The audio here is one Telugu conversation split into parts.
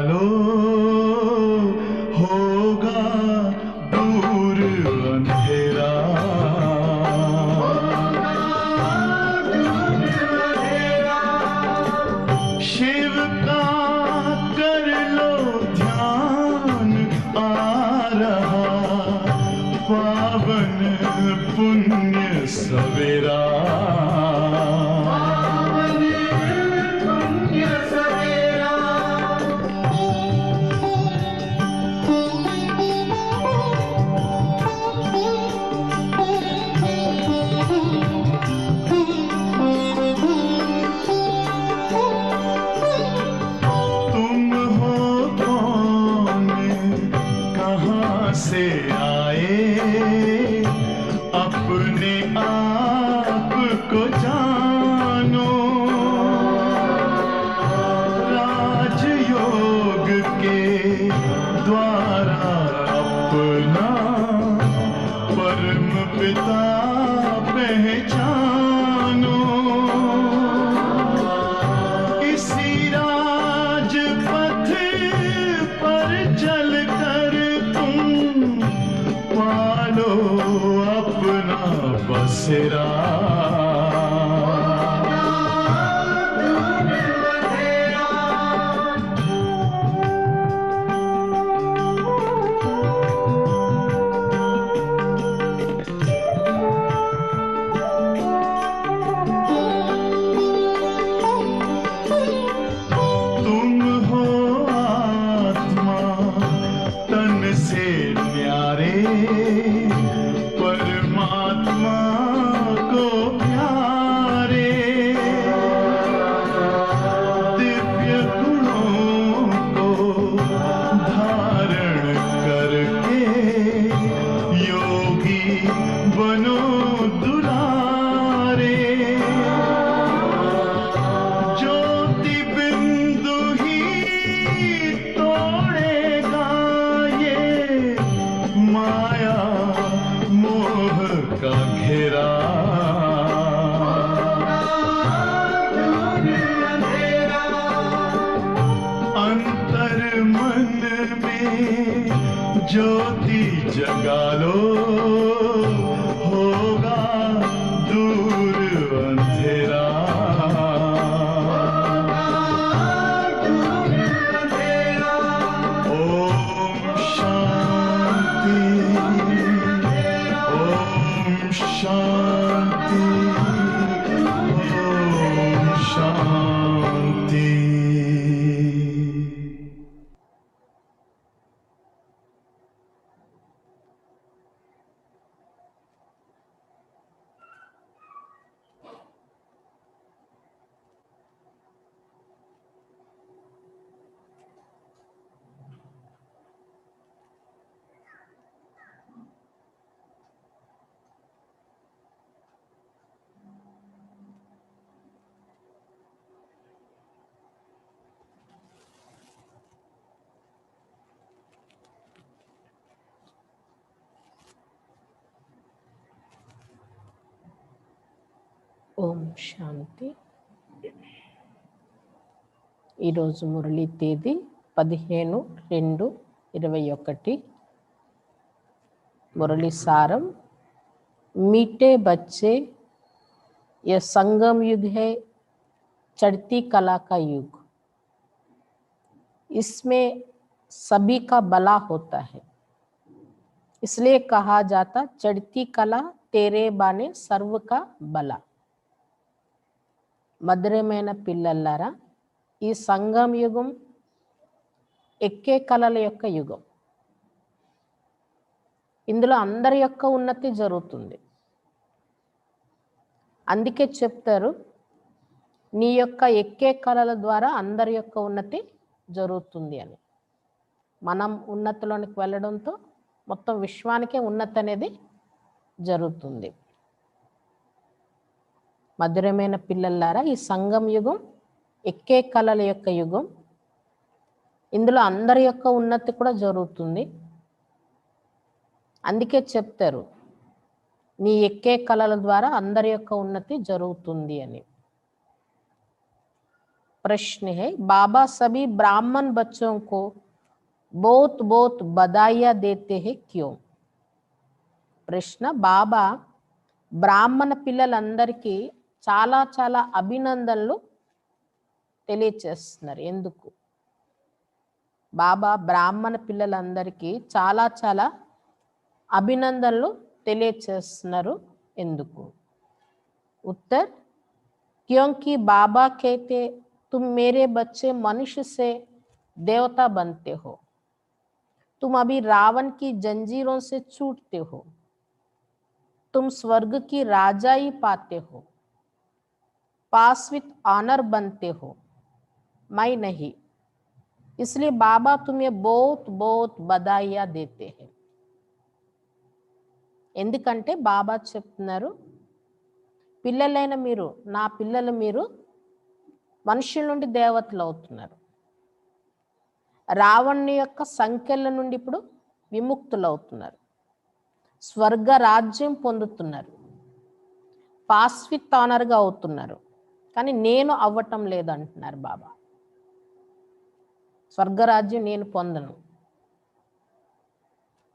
लो होगा दूर अंधेरा। शिव का कर लो ध्यान, आ रहा पावन पुण्य सवेरा। से आए अपने आप को जानो, राजयोग के द्वारा अपना परम पिता पहचानो। इसी राजपथ पर चलकर पालो अपना बसेरा। तुम हो आत्मा तन से न्यारे, परमात्मा को प्यारे। दिव्य गुणों को धारण करके योगी बनो दुलारे। ज्योति बिंदु ही तोड़ेगा ये माया मोह का घेरा। अंतर मन में ज्योति जगा लो, होगा दूर अंधेरा। ओम शांति, ओम शांति, ओम शांति। ఓం శాంతి. ఈరోజు మురళీ తేదీ 15/2/21. मुरली सारम, मीठे बच्चे, यह संगम युग है, चढ़ती कला का युग। इसमें सभी का भला होता है, इसलिए कहा जाता चढ़ती कला तेरे बाने सर्व का भला। మధురమైన పిల్లలారా, ఈ సంగం యుగం ఎక్కే కళల యొక్క యుగం. ఇందులో అందరి యొక్క ఉన్నతి జరుగుతుంది. అందుకే చెప్తారు, నీ యొక్క ఎక్కే కళల ద్వారా అందరి యొక్క ఉన్నతి జరుగుతుంది అని. మనం ఉన్నతిలోనికి వెళ్ళడంతో మొత్తం విశ్వానికే ఉన్నతి అనేది జరుగుతుంది. మధురమైన పిల్లలారా, ఈ సంగం యుగం ఎక్కే కళల యొక్క యుగం. ఇందులో అందరి యొక్క ఉన్నతి కూడా జరుగుతుంది. అందుకే చెప్తారు, నీ ఎక్కే కళల ద్వారా అందరి యొక్క ఉన్నతి జరుగుతుంది అని. प्रश्न है, बाबा सभी ब्राह्मण बच्चों को बहुत बहुत बधाइयां देते हैं क्यों? ప్రశ్న, బాబా బ్రాహ్మణ పిల్లలందరికీ చాలా చాలా అభినందనలు తెలియచేస్తున్నారు. ఎందుకు? బాబా బ్రాహ్మణ పిల్లలందరికీ చాలా చాలా అభినందనలు తెలియచేస్తున్నారు. ఎందుకు? उत्तर, क्योंकि बाबा कहते तुम मेरे बच्चे मनुष्य से देवता बनते हो, तुम अभी रावण की जंजीरों से छूटते हो, तुम स्वर्ग की राजाई पाते हो, पास विथ ऑनर बनते हो, मैं नहीं, इसलिए बाबा तुम्हें बहुत बहुत बधाइयां देते हैं. ఎందుకంటే బాబా చెప్తున్నారు, పిల్లలైన మీరు, నా పిల్లలు మీరు మనుషుల నుండి దేవతలు అవుతున్నారు, రావణుని యొక్క సంఖ్యల నుండి ఇప్పుడు విముక్తులు అవుతున్నారు, స్వర్గ రాజ్యం పొందుతున్నారు, పాస్ విత్ ఆనర్గా అవుతున్నారు. కానీ నేను అవ్వటం లేదంటున్నారు బాబా. స్వర్గరాజ్యం నేను పొందను.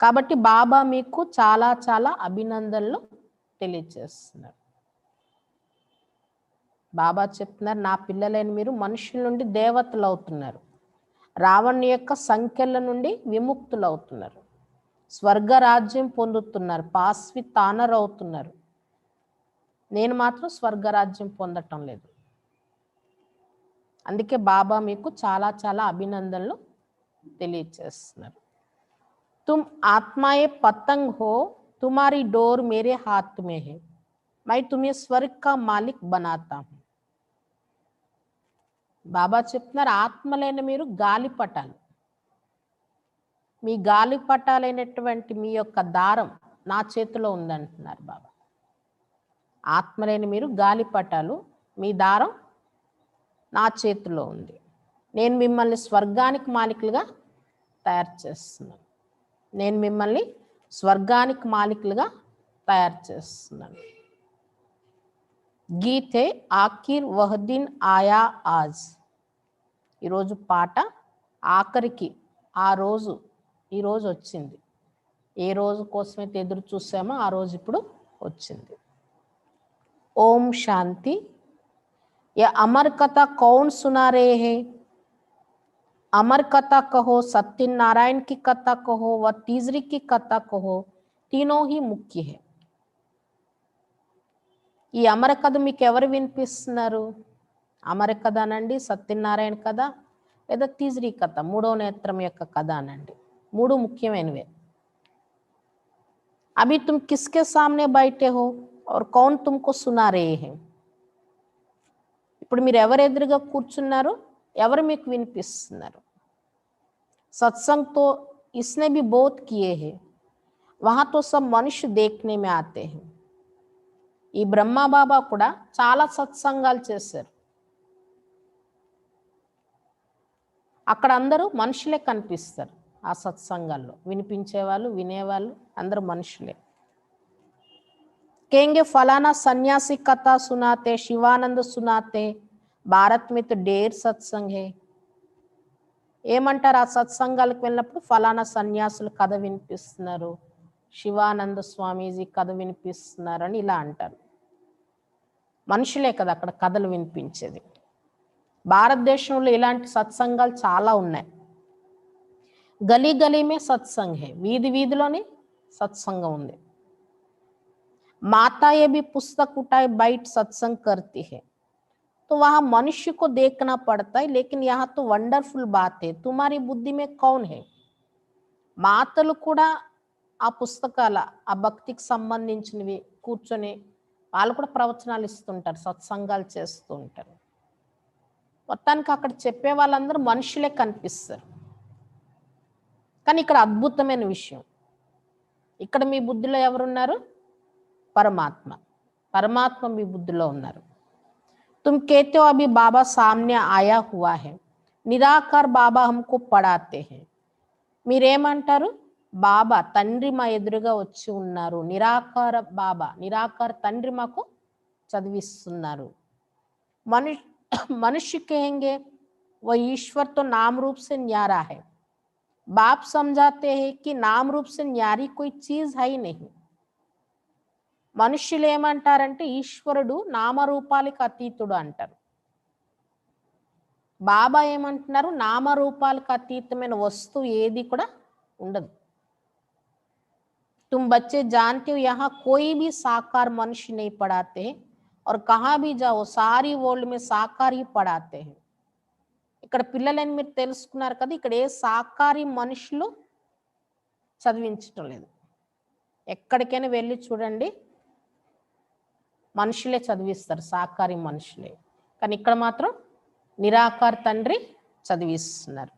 కాబట్టి బాబా మీకు చాలా చాలా అభినందనలు తెలియజేస్తున్నారు. బాబా చెప్తున్నారు, నా పిల్లలైన మీరు మనుషుల నుండి దేవతలు అవుతున్నారు, రావణుని యొక్క సంఖ్యల నుండి విముక్తులు అవుతున్నారు, స్వర్గరాజ్యం పొందుతున్నారు, పాస్ విత్ ఆనర్ అవుతున్నారు. నేను మాత్రం స్వర్గరాజ్యం పొందటం లేదు. అందుకే బాబా మీకు చాలా చాలా అభినందనలు తెలియజేస్తున్నారు. तुम आत्माएं पतंग हो, तुम्हारी डोर मेरे हाथ में है, मैं तुम्हें स्वर्ग का मालिक बनाता हूं. బాబా చెప్తున్నారు, ఆత్మలైన మీరు గాలిపటాలు, మీ గాలిపటాలైనటువంటి మీ యొక్క దారం నా చేతిలో ఉందంటున్నారు బాబా. ఆత్మలైన మీరు గాలిపటాలు, మీ దారం నా చేతిలో ఉంది, నేను మిమ్మల్ని స్వర్గానికి మాలికులుగా తయారు చేస్తున్నాను, నేను మిమ్మల్ని స్వర్గానికి మాలికులుగా తయారు చేస్తున్నాను. గీతే ఆఖిర్ వహ్ దిన్ ఆయా ఆజ్. ఈరోజు పాట ఆఖరికి ఆ రోజు ఈరోజు వచ్చింది. ఏ రోజు కోసమైతే ఎదురు చూసామో ఆ రోజు ఇప్పుడు వచ్చింది. ఓం శాంతి. ये अमर कथा कौन सुना रहे हैं? अमर कथा कहो, सत्यनारायण की कथा कहो व तीसरी की कथा कहो, तीनों ही मुख्य है. ఈ అమర కథ మీకు ఎవరు వినిపిస్తున్నారు? అమర కథ అనండి, సత్యనారాయణ కథ, లేదా తీసరీ కథ, మూడో నేత్రం యొక్క కథ అనండి. మూడు ముఖ్యమైనవే. అభి తుమ్ కిస్కే సామ్నే బైఠే హో और कौन तुमको सुना रहे हैं? ఇప్పుడు మీరు ఎవరు ఎదురుగా కూర్చున్నారు, ఎవరు మీకు వినిపిస్తున్నారు? सत्संग तो इसने भी बहुत किए हैं, वहां तो सब मनुष्य देखने में आते हैं. ఈ బ్రహ్మా బాబా కూడా చాలా సత్సంగాలు చేశారు. అక్కడ అందరూ మనుషులే కనిపిస్తారు. ఆ సత్సంగాల్లో వినిపించేవాళ్ళు, వినేవాళ్ళు అందరూ మనుషులే. कहेंगे फलाना सन्यासी कथा सुनाते, शिवानंद सुनाते, भारत में तो ढेर सत्संग है. ఏమంటారు? ఆ సత్సంగాలకు వెళ్ళినప్పుడు ఫలానా సన్యాసులు కథ వినిపిస్తున్నారు, శివానంద స్వామీజీ కథ వినిపిస్తున్నారు అని ఇలా అంటారు. మనుషులే కదా అక్కడ కథలు వినిపించేది. భారతదేశంలో ఇలాంటి సత్సంగాలు చాలా ఉన్నాయి. గలీ గలీమే సత్సంగ్ హే, వీధి వీధిలోనే సత్సంగం ఉంది. माताएं भी पुस्तक उठाए बैठ सत्संग करती है, तो वहां मनुष्य को देखना पड़ता है, लेकिन यहाँ तो वंडरफुल बात है, तुम्हारी बुद्धि में कौन है? మాతలు కూడా ఆ పుస్తకాల ఆ భక్తికి సంబంధించినవి కూర్చొని వాళ్ళు కూడా ప్రవచనాలు ఇస్తుంటారు, సత్సంగాలు చేస్తూ ఉంటారు. మొత్తానికి అక్కడ చెప్పే వాళ్ళందరూ మనుషులే కనిపిస్తారు. కానీ ఇక్కడ అద్భుతమైన విషయం, ఇక్కడ మీ బుద్ధిలో ఎవరున్నారు? परमात्मा. परमात्मा भी बुद्धिलो उन्नारू. तुम कहते हो अभी बाबा सामने आया हुआ है, निराकार बाबा हमको पढ़ाते हैं. మీరేమంటారు? బాబా తండ్రి మా ఎదురుగా వచ్చి ఉన్నారు, నిరాకార బాబా, నిరాకార తండ్రి మాకు చదివిస్తున్నారు. मनुष्य कहेंगे वह ईश्वर तो नाम रूप से न्यारा है। बाप समझाते हैं कि नाम रूप से न्यारी कोई चीज है ही नहीं। మనుషులు ఏమంటారంటే ఈశ్వరుడు నామరూపాలకు అతీతుడు అంటారు. బాబా ఏమంటున్నారు, నామరూపాలకు అతీతమైన వస్తువు ఏది కూడా ఉండదు. तुम बच्चे जानते हो यहाँ कोई भी साकार मनुष्य नहीं पढ़ाते हैं और कहाँ भी जाओ सारी वर्ल्ड में साकार ही पढ़ाते हैं. ఇక్కడ పిల్లలని మీరు తెలుసుకున్నారు కదా, ఇక్కడ ఏ సాకారి మనుషులు చదివించటం లేదు. ఎక్కడికైనా వెళ్ళి చూడండి, మనుషులే చదివిస్తారు, సాకారి మనుషులే. కానీ ఇక్కడ మాత్రం నిరాకార తండ్రి చదివిస్తున్నారు.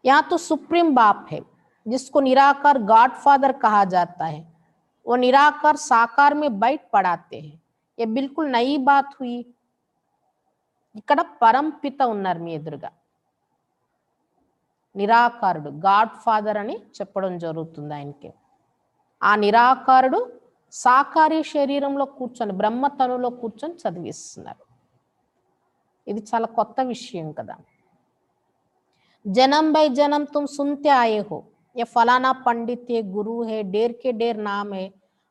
యా తో సుప్రీం బాప్ హై जिसको निराकार गॉड फादर कहा जाता है, वो निराकार साकार में बैठ पढ़ाते हैं. ये बिल्कुल नई बात हुई. ఇక్కడ పరంపిత ఉన్నారు మీ ఎదురుగా, నిరాకారుడు గాడ్ ఫాదర్ అని చెప్పడం జరుగుతుంది ఆయనకి. ఆ నిరాకారుడు సాకారి శరీరంలో కూర్చొని బ్రహ్మతనులో కూర్చొని చదివిస్తున్నారు. ఇది చాలా కొత్త విషయం కదా. जन्म बाय जन्म तुम सुनते आए हो ये फलाना पंडित है, गुरु है, डेर के डेर नाम है,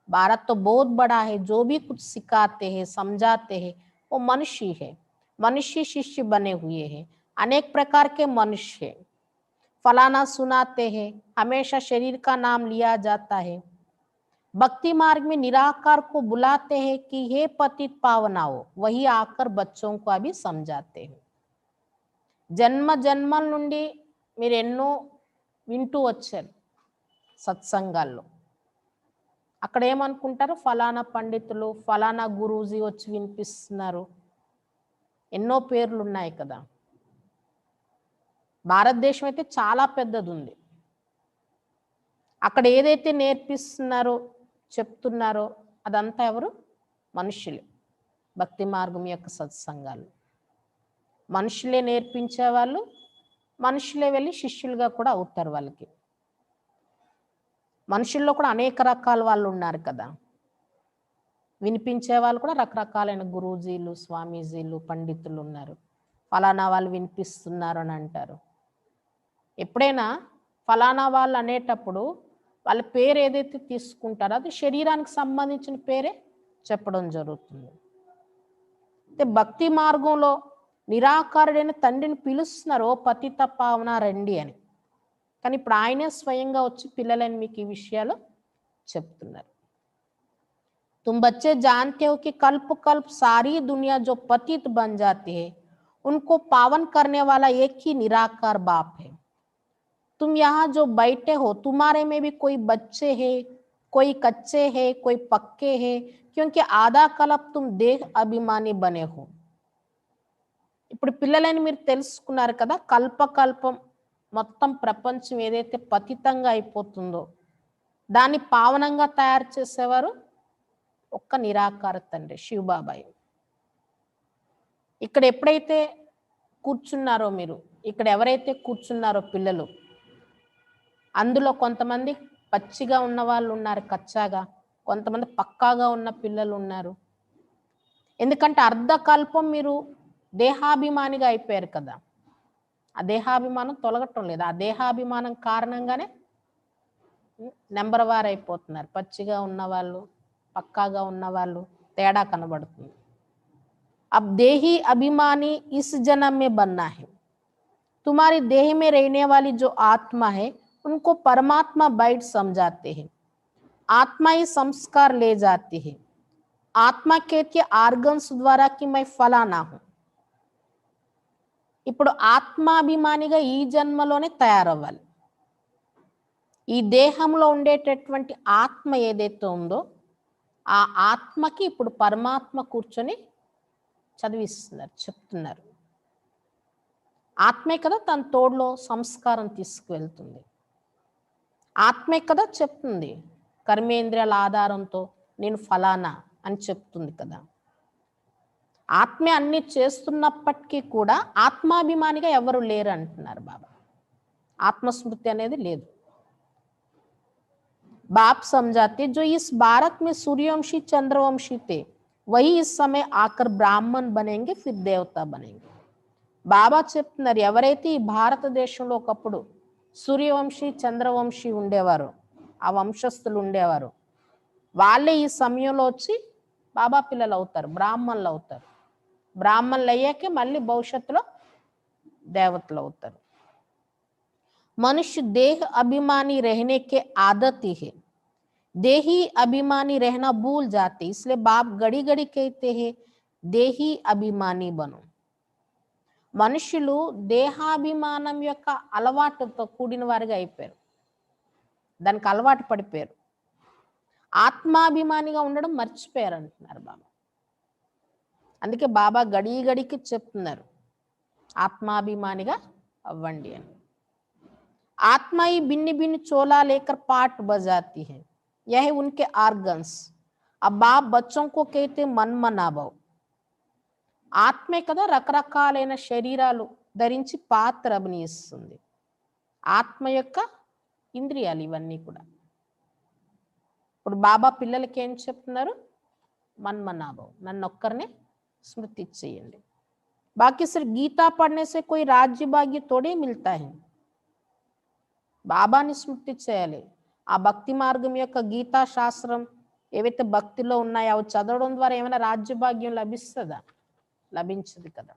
भारत तो बहुत बड़ा है, जो भी कुछ सिखाते हैं समझाते हैं वो मनुष्य है. मनुष्य शिष्य बने हुए हैं, अनेक प्रकार के मनुष्य है. फलाना सुनाते हैं, हमेशा शरीर का नाम लिया जाता है. भक्ति मार्ग में निराकार को बुलाते हैं कि हे पतित पावनाओ, वही आकर बच्चों को अभी समझाते हैं. జన్మ జన్మల నుండి మీరు ఎన్నో వింటూ వచ్చారు సత్సంగాల్లో. అక్కడ ఏమనుకుంటారు, ఫలానా పండితులు ఫలానా గురూజీ వచ్చి వినిపిస్తున్నారు. ఎన్నో పేర్లు ఉన్నాయి కదా. భారతదేశం అయితే చాలా పెద్దది ఉంది. అక్కడ ఏదైతే నేర్పిస్తున్నారో చెప్తున్నారో అదంతా ఎవరు, మనుషులే. భక్తి మార్గం యొక్క సత్సంగాలు మనుషులే నేర్పించే వాళ్ళు, మనుషులే వెళ్ళి శిష్యులుగా కూడా అవుతారు వాళ్ళకి. మనుషుల్లో కూడా అనేక రకాల వాళ్ళు ఉన్నారు కదా. వినిపించే వాళ్ళు కూడా రకరకాలైన గురూజీలు, స్వామీజీలు, పండితులు ఉన్నారు. ఫలానా వాళ్ళు వినిపిస్తున్నారు అని అంటారు. ఎప్పుడైనా ఫలానా వాళ్ళు అనేటప్పుడు వాళ్ళ పేరు ఏదైతే తీసుకుంటారో అది శరీరానికి సంబంధించిన పేరే చెప్పడం జరుగుతుంది. అయితే భక్తి మార్గంలో నిరాకారుడైన తండ్రిని పిలుస్తున్నారు, ఓ పతిత పావన రండి అని. కానీ ఇప్పుడు ఆయనే స్వయంగా వచ్చి పిల్లలని మీకు ఈ విషయాలు చెప్తున్నారు. तुम बच्चे जानते हो कि कल्प कल्प सारी दुनिया जो पतित बन जाती है उनको पावन करने वाला एक ही निराकार बाप है. तुम यहाँ जो बैठे हो तुम्हारे में भी कोई बच्चे हैं, कोई कच्चे हैं, कोई पक्के हैं, क्योंकि आधा कल्प तुम देह अभिमानी बने हो. ఇప్పుడు పిల్లలని మీరు తెలుసుకున్నారు కదా, కల్పకల్పం మొత్తం ప్రపంచం ఏదైతే పతితంగా అయిపోతుందో దాన్ని పావనంగా తయారు చేసేవారు ఒక్క నిరాకార తండ్రి శివబాబాయి. ఇక్కడ ఎప్పుడైతే కూర్చున్నారో మీరు, ఇక్కడ ఎవరైతే కూర్చున్నారో పిల్లలు, అందులో కొంతమంది పచ్చిగా ఉన్న వాళ్ళు ఉన్నారు, కచ్చాగా. కొంతమంది పక్కాగా ఉన్న పిల్లలు ఉన్నారు. ఎందుకంటే అర్ధకల్పం మీరు దేహాభిమానిగా అయిపోయారు కదా. ఆ దేహాభిమానం తొలగటం లేదు. ఆ దేహాభిమానం కారణంగానే నెంబర్ వార్ అయిపోతున్నారు. పచ్చిగా ఉన్నవాళ్ళు, పక్కాగా ఉన్నవాళ్ళు తేడా కనబడుతుంది. अब देही अभिमानी इस जन्म में बनना है. तुम्हारी देह में रहने वाली जो आत्मा है उनको परमात्मा बैठ समझाते हैं. आत्मा ही संस्कार ले जाती है. आत्मा कहती है आर्गन्स द्वारा कि मैं फलाना हूं. ఇప్పుడు ఆత్మాభిమానిగా ఈ జన్మలోనే తయారవ్వాలి. ఈ దేహంలో ఉండేటటువంటి ఆత్మ ఏదైతే ఉందో ఆ ఆత్మకి ఇప్పుడు పరమాత్మ కూర్చొని చదివిస్తున్నారు, చెప్తున్నారు. ఆత్మే కదా తన తోడులో సంస్కారం తీసుకువెళ్తుంది. ఆత్మే కదా చెప్తుంది, కర్మేంద్రియాల ఆధారంతో నేను ఫలానా అని చెప్తుంది కదా. ఆత్మే అన్ని చేస్తున్నప్పటికీ కూడా ఆత్మాభిమానిగా ఎవరు లేరు అంటున్నారు బాబా. ఆత్మస్మృతి అనేది లేదు. बाप समझाते जो इस भारत में सूर्यवंशी चंद्रवंशी थे वही इस समय आकर ब्राह्मण बनेंगे फिर देवता बनेंगे. బాబా చెప్తున్నారు ఎవరైతే ఈ భారతదేశంలో ఒకప్పుడు సూర్యవంశీ చంద్రవంశీ ఉండేవారు, ఆ వంశస్థులు ఉండేవారు, వాళ్ళే ఈ సమయంలో వచ్చి బాబా పిల్లలు అవుతారు, బ్రాహ్మణులు అవుతారు. బ్రాహ్మణులు అయ్యాకే మళ్ళీ భవిష్యత్తులో దేవతలు అవుతారు. मनुष्य देह अभिमानी रहने के आदत ही है, देही अभिमानी रहना भूल जाते, इसलिए बाप घड़ी घड़ी कहते हैं देही अभिमानी बनो. మనుషులు దేహాభిమానం యొక్క అలవాటుతో కూడిన వారిగా అయిపోయారు, దానికి అలవాటు పడిపోయారు. ఆత్మాభిమానిగా ఉండడం మర్చిపోయారు అంటున్నారు బాబా. అందుకే బాబా గడి గడికి చెప్తున్నారు ఆత్మాభిమానిగా అవ్వండి అని. आत्मा ही भिन्न भिन्न चोला लेकर पाठ बजाती है, यह उनके आर्गन्स. अब बाप बच्चों को कहते मन मनाभव. ఆత్మే కదా రకరకాలైన శరీరాలు ధరించి పాత్ర అభినయిస్తుంది. ఆత్మ యొక్క ఇంద్రియాలు ఇవన్నీ కూడా. ఇప్పుడు బాబా పిల్లలకి ఏం చెప్తున్నారు? మన్మనాభవ్, నన్ను ఒక్కరినే స్మృతి చేయండి. బాకీ సిర్ గీతా పढ़ने से कोई राज्य भाग्य थोड़े मिलता है. బాబాని స్మృతి చేయాలి. ఆ భక్తి మార్గం యొక్క గీతా శాస్త్రం ఏవైతే భక్తిలో ఉన్నాయో అవి చదవడం ద్వారా ఏమైనా రాజ్యభాగ్యం లభిస్తుందా? లభించదు కదా.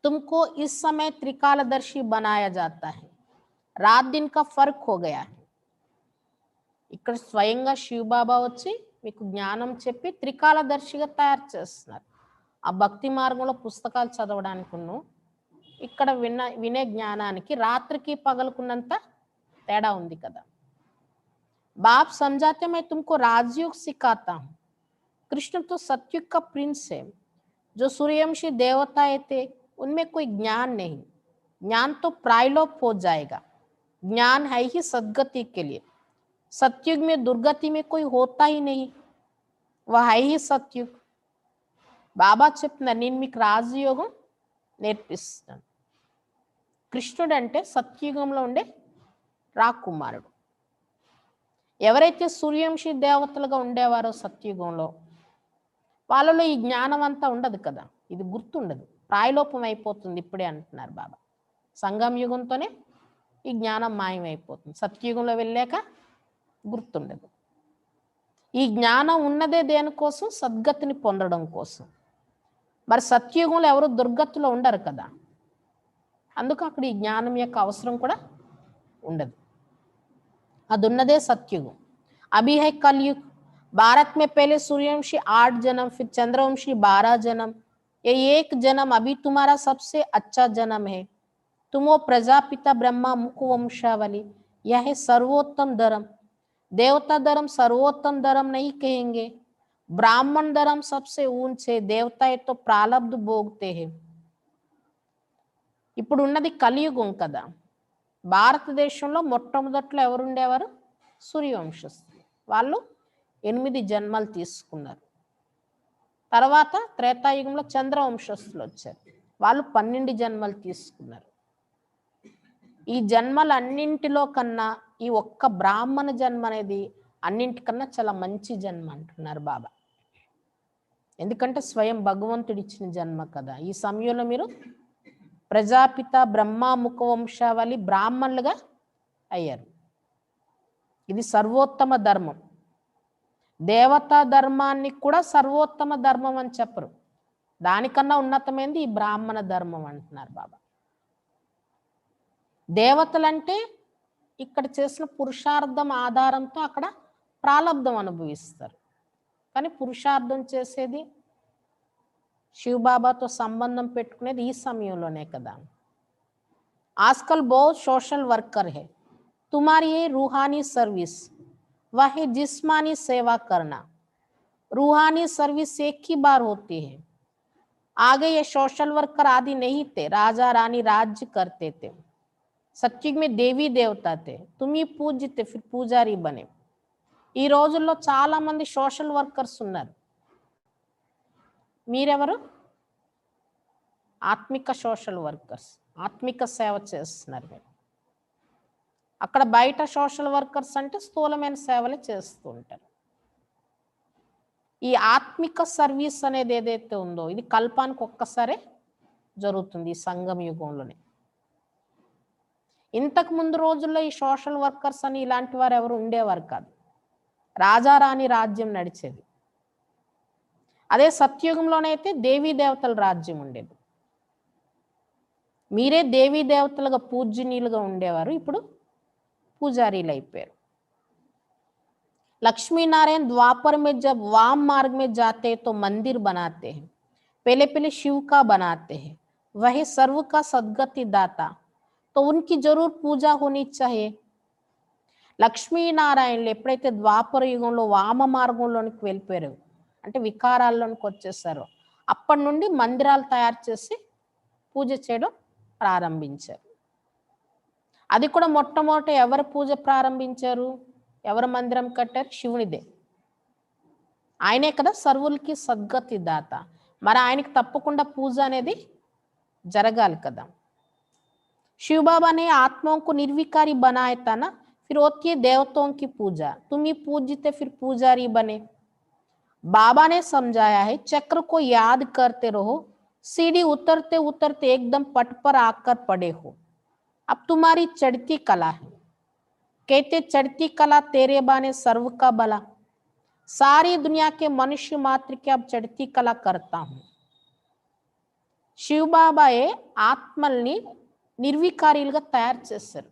तुमको इस समय त्रिकालदर्शी बनाया जाता है, रात दिन का फर्क हो गया है. ఇక్కడ స్వయంగా శివబాబా వచ్చి మీకు జ్ఞానం చెప్పి త్రికాలదర్శిగా తయారు చేస్తున్నారు. ఆ భక్తి మార్గంలో పుస్తకాలు చదవడానికిను ఇక్కడ వినే జ్ఞానానికి రాత్రికి పగలుకున్నంత తేడా ఉంది కదా. बाप समझाते मैं तुमको राजयोग सिखाता हूँ. कृष्ण तो सतयुग का प्रिंस है, जो सूर्यवंशी देवताएं थे उनमें कोई ज्ञान नहीं. ज्ञान तो प्रायलोप हो जाएगा. ज्ञान है ही सदगति के लिए. सतयुग में दुर्गति में कोई होता ही नहीं, वह है ही सतयुग. బాబా చెప్తున్నారు నేను మీకు రాజయోగం నేర్పిస్తాను. కృష్ణుడు అంటే సత్యుగంలో ఉండే రాకుమారుడు. ఎవరైతే సూర్యవంశీ దేవతలుగా ఉండేవారో సత్యుగంలో వాళ్ళలో ఈ జ్ఞానం అంతా ఉండదు కదా, ఇది గుర్తుండదు, ప్రాయలోపం అయిపోతుంది ఇప్పుడే అంటున్నారు బాబా. సంగమ యుగంతోనే ఈ జ్ఞానం మాయమైపోతుంది, సత్యుగంలో వెళ్ళాక గుర్తుండదు. ఈ జ్ఞానం ఉన్నదే దేనికోసం? సద్గతిని పొందడం కోసం. మరి సత్యుగంలో ఎవరు దుర్గతిలో ఉండరు కదా, అందుకు అక్కడ ఈ జ్ఞానం యొక్క అవసరం కూడా ఉండదు. అది ఉన్నదే సత్యుగం. అభి హై కలియుగ్. भारत में पहले सूर्यवंशी 8 जन्म, फिर चंद्रवंशी 12 जन्म, ये एक जन्म अभी तुम्हारा सबसे अच्छा जन्म है. तुम वो प्रजापिता ब्रह्मा मुख वंशावली, यह है सर्वोत्तम धर्म. देवता धर्म सर्वोत्तम धर्म नहीं कहेंगे, ब्राह्मण धर्म सबसे ऊंचे, देवता तो प्रारब्ध भोगते हैं. ఇప్పుడు ఉన్నది కలియుగం కదా. భారతదేశంలో మొట్టమొదట్లో ఎవరుండేవారు? సూర్యవంశస్థులు. వాళ్ళు 8 జన్మలు తీసుకున్నారు. తర్వాత త్రేతాయుగంలో చంద్రవంశస్థులు వచ్చారు, వాళ్ళు 12 జన్మలు తీసుకున్నారు. ఈ జన్మలన్నింటిలో కన్నా ఈ ఒక్క బ్రాహ్మణ జన్మ అనేది అన్నింటికన్నా చాలా మంచి జన్మ అంటున్నారు బాబా. ఎందుకంటే స్వయం భగవంతుడు ఇచ్చిన జన్మ కదా. ఈ సమయంలో మీరు ప్రజాపిత బ్రహ్మ ముఖ వంశావళి బ్రాహ్మణులుగా అయ్యారు. ఇది సర్వోత్తమ ధర్మం. దేవతా ధర్మాన్ని కూడా సర్వోత్తమ ధర్మం అని చెప్పరు, దానికన్నా ఉన్నతమైనది ఈ బ్రాహ్మణ ధర్మం అంటున్నారు బాబా. దేవతలంటే ఇక్కడ చేసిన పురుషార్థం ఆధారంతో అక్కడ ప్రాలబ్ధం అనుభవిస్తారు, కానీ పురుషార్థం చేసేది శివబాబాతో సంబంధం పెట్టుకునేది ఈ సమయంలోనే కదా. आजकल बहुत सोशल वर्कर है, तुम्हारी ये रूहानी सर्विस, वह है जिस्मानी सेवा करना. रूहानी सर्विस एक ही बार होती है. आगे ये सोशल वर्कर आदि नहीं थे, राजा रानी राज्य करते थे. सत्युग में देवी देवता थे, तुम ही पूज्य थे, फिर పూజారి బనే. ఈ రోజుల్లో చాలా మంది సోషల్ వర్కర్స్ ఉన్నారు. మీరెవరు? ఆత్మిక సోషల్ వర్కర్స్, ఆత్మిక సేవ చేస్తున్నారు మీరు. అక్కడ బయట సోషల్ వర్కర్స్ అంటే స్థూలమైన సేవలు చేస్తూ ఉంటారు. ఈ ఆత్మిక సర్వీస్ అనేది ఏదైతే ఉందో ఇది కల్పానికి ఒక్కసారే జరుగుతుంది ఈ సంగమ యుగంలోనే. ఇంతకు ముందు రోజుల్లో ఈ సోషల్ వర్కర్స్ అని ఇలాంటి వారు ఎవరు ఉండేవారు కాదు. రాజారాణి రాజ్యం నడిచేది. అదే సత్యుగంలోనైతే దేవీ దేవతల రాజ్యం ఉండేది. మీరే దేవీ దేవతలుగా పూజ్యనీయులుగా ఉండేవారు, ఇప్పుడు పూజారీలు అయిపోయారు. लक्ष्मी नारायण द्वापर में जब वाम मार्ग में जाते हैं तो मंदिर बनाते हैं, पहले पहले शिव का बनाते हैं, वही सर्व का सद्गति दाता, तो उनकी जरूर पूजा होनी चाहिए. లక్ష్మీనారాయణులు ఎప్పుడైతే ద్వాపర యుగంలో వామ మార్గంలోనికి వెళ్ళిపోయారు అంటే వికారాల్లోనికి వచ్చేసారో అప్పటి నుండి మందిరాలు తయారు చేసి పూజ చేయడం ప్రారంభించారు. అది కూడా మొట్టమొదట ఎవరు పూజ ప్రారంభించారు, ఎవరు మందిరం కట్టారు? శివునిదే. ఆయనే కదా సర్వులకి సద్గతి దాత. మరి ఆయనకి తప్పకుండా పూజ అనేది జరగాలి కదా. शिव बाबा ने आत्माओं को निर्विकारी बनाया था ना, फिर होती है देवताओं की पूजा, तुम ही पूजते फिर पुजारी बने. बाबा ने समझाया है चक्र को याद करते रहो, सीढ़ी उतरते उतरते एकदम पट पर आकर पड़े हो, अब तुम्हारी चढ़ती कला है. कहते चढ़ती कला तेरे बाने सर्व का भला, सारी दुनिया के मनुष्य मात्र की अब चढ़ती कला करता हूं. शिव बाबाए ఆత్మల్ని నిర్వికారీలుగా తయారు చేశారు.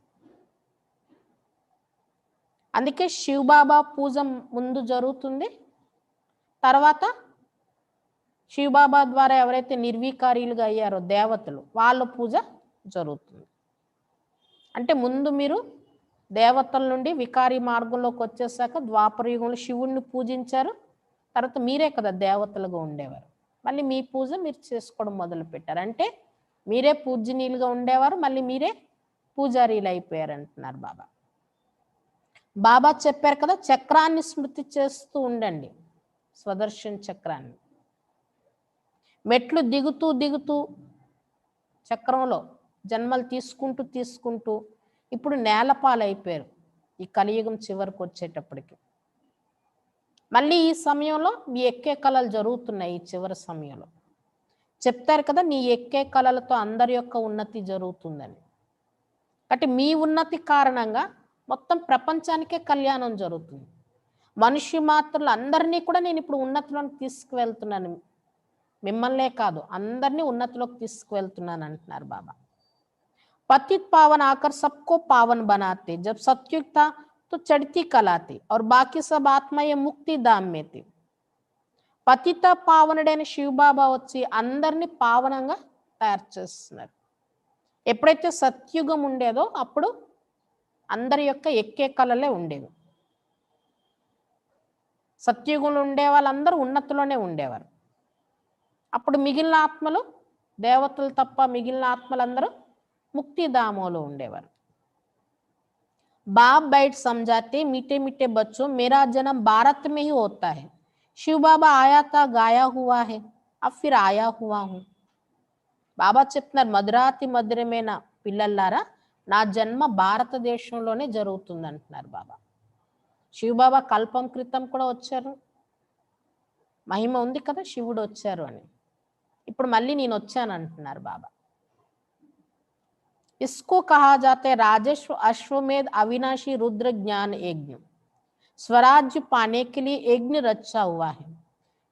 అందుకే శివబాబా పూజ ముందు జరుగుతుంది, తర్వాత శివబాబా ద్వారా ఎవరైతే నిర్వికారీలుగా అయ్యారో దేవతలు వాళ్ళ పూజ జరుగుతుంది. అంటే ముందు మీరు దేవతల నుండి వికారీ మార్గంలోకి వచ్చేసాక ద్వాపర యుగంలో శివుణ్ణి పూజించారు, తర్వాత మీరే కదా దేవతలుగా ఉండేవారు, మళ్ళీ మీ పూజ మీరు చేసుకోవడం మొదలు పెట్టారు. అంటే మీరే పూజ్యనీయులుగా ఉండేవారు, మళ్ళీ మీరే పూజారీలు అయిపోయారు అంటున్నారు బాబా. బాబా చెప్పారు కదా చక్రాన్ని స్మృతి చేస్తూ ఉండండి, స్వదర్శన చక్రాన్ని. మెట్లు దిగుతూ దిగుతూ చక్రంలో జన్మలు తీసుకుంటూ తీసుకుంటూ ఇప్పుడు నేలపాలైపోయారు ఈ కలియుగం చివరికి వచ్చేటప్పటికి. మళ్ళీ ఈ సమయంలో మీ ఎక్కే కళలు జరుగుతున్నాయి. ఈ చివరి సమయంలో చెప్తారు కదా నీ ఎక్కే కళలతో అందరి యొక్క ఉన్నతి జరుగుతుందని. కాబట్టి మీ ఉన్నతి కారణంగా మొత్తం ప్రపంచానికే కళ్యాణం జరుగుతుంది. మనుష్య మాత్రులు అందరినీ కూడా నేను ఇప్పుడు ఉన్నతిలోకి తీసుకువెళ్తున్నాను, మిమ్మల్నే కాదు అందరినీ ఉన్నతిలోకి తీసుకువెళ్తున్నాను అంటున్నారు బాబా. पतित पावन आकर सबको पावन बनाते, जब सतयुग था तो चढ़ती कला थी और बाकी सब आत्मा ये मुक्ति धाम में थी. పతిత పావనుడైన శివబాబా వచ్చి అందరినీ పావనంగా తయారు చేస్తున్నారు. ఎప్పుడైతే సత్యుగం ఉండేదో అప్పుడు అందరి యొక్క ఎక్కే కళలే ఉండేవి. సత్యుగంలో ఉండే వాళ్ళందరూ ఉన్నతిలోనే ఉండేవారు. అప్పుడు మిగిలిన ఆత్మలు దేవతలు తప్ప మిగిలిన ఆత్మలందరూ ముక్తిధామంలో ఉండేవారు. बाप बैठ समझाते मीठे मीठे बच्चों मेरा जन्म भारत में ही होता है, शिव बाबा आया था गाया हुआ है, अब फिर आया हुआ हूं. బాబా చెప్తున్నారు మధురాతి మధురమైన పిల్లల్లారా నా జన్మ భారతదేశంలోనే జరుగుతుంది అంటున్నారు బాబా. శివబాబా కల్పం క్రితం కూడా వచ్చారు, మహిమ ఉంది కదా శివుడు వచ్చారు అని. ఇప్పుడు మళ్ళీ నేను వచ్చాను అంటున్నారు బాబా. इसको कहा जाता है राजस्व अश्वमेध अविनाशी रुद्र ज्ञान यज्ञ. स्वराज्य पाने के लिए यज्ञ रचा हुआ है.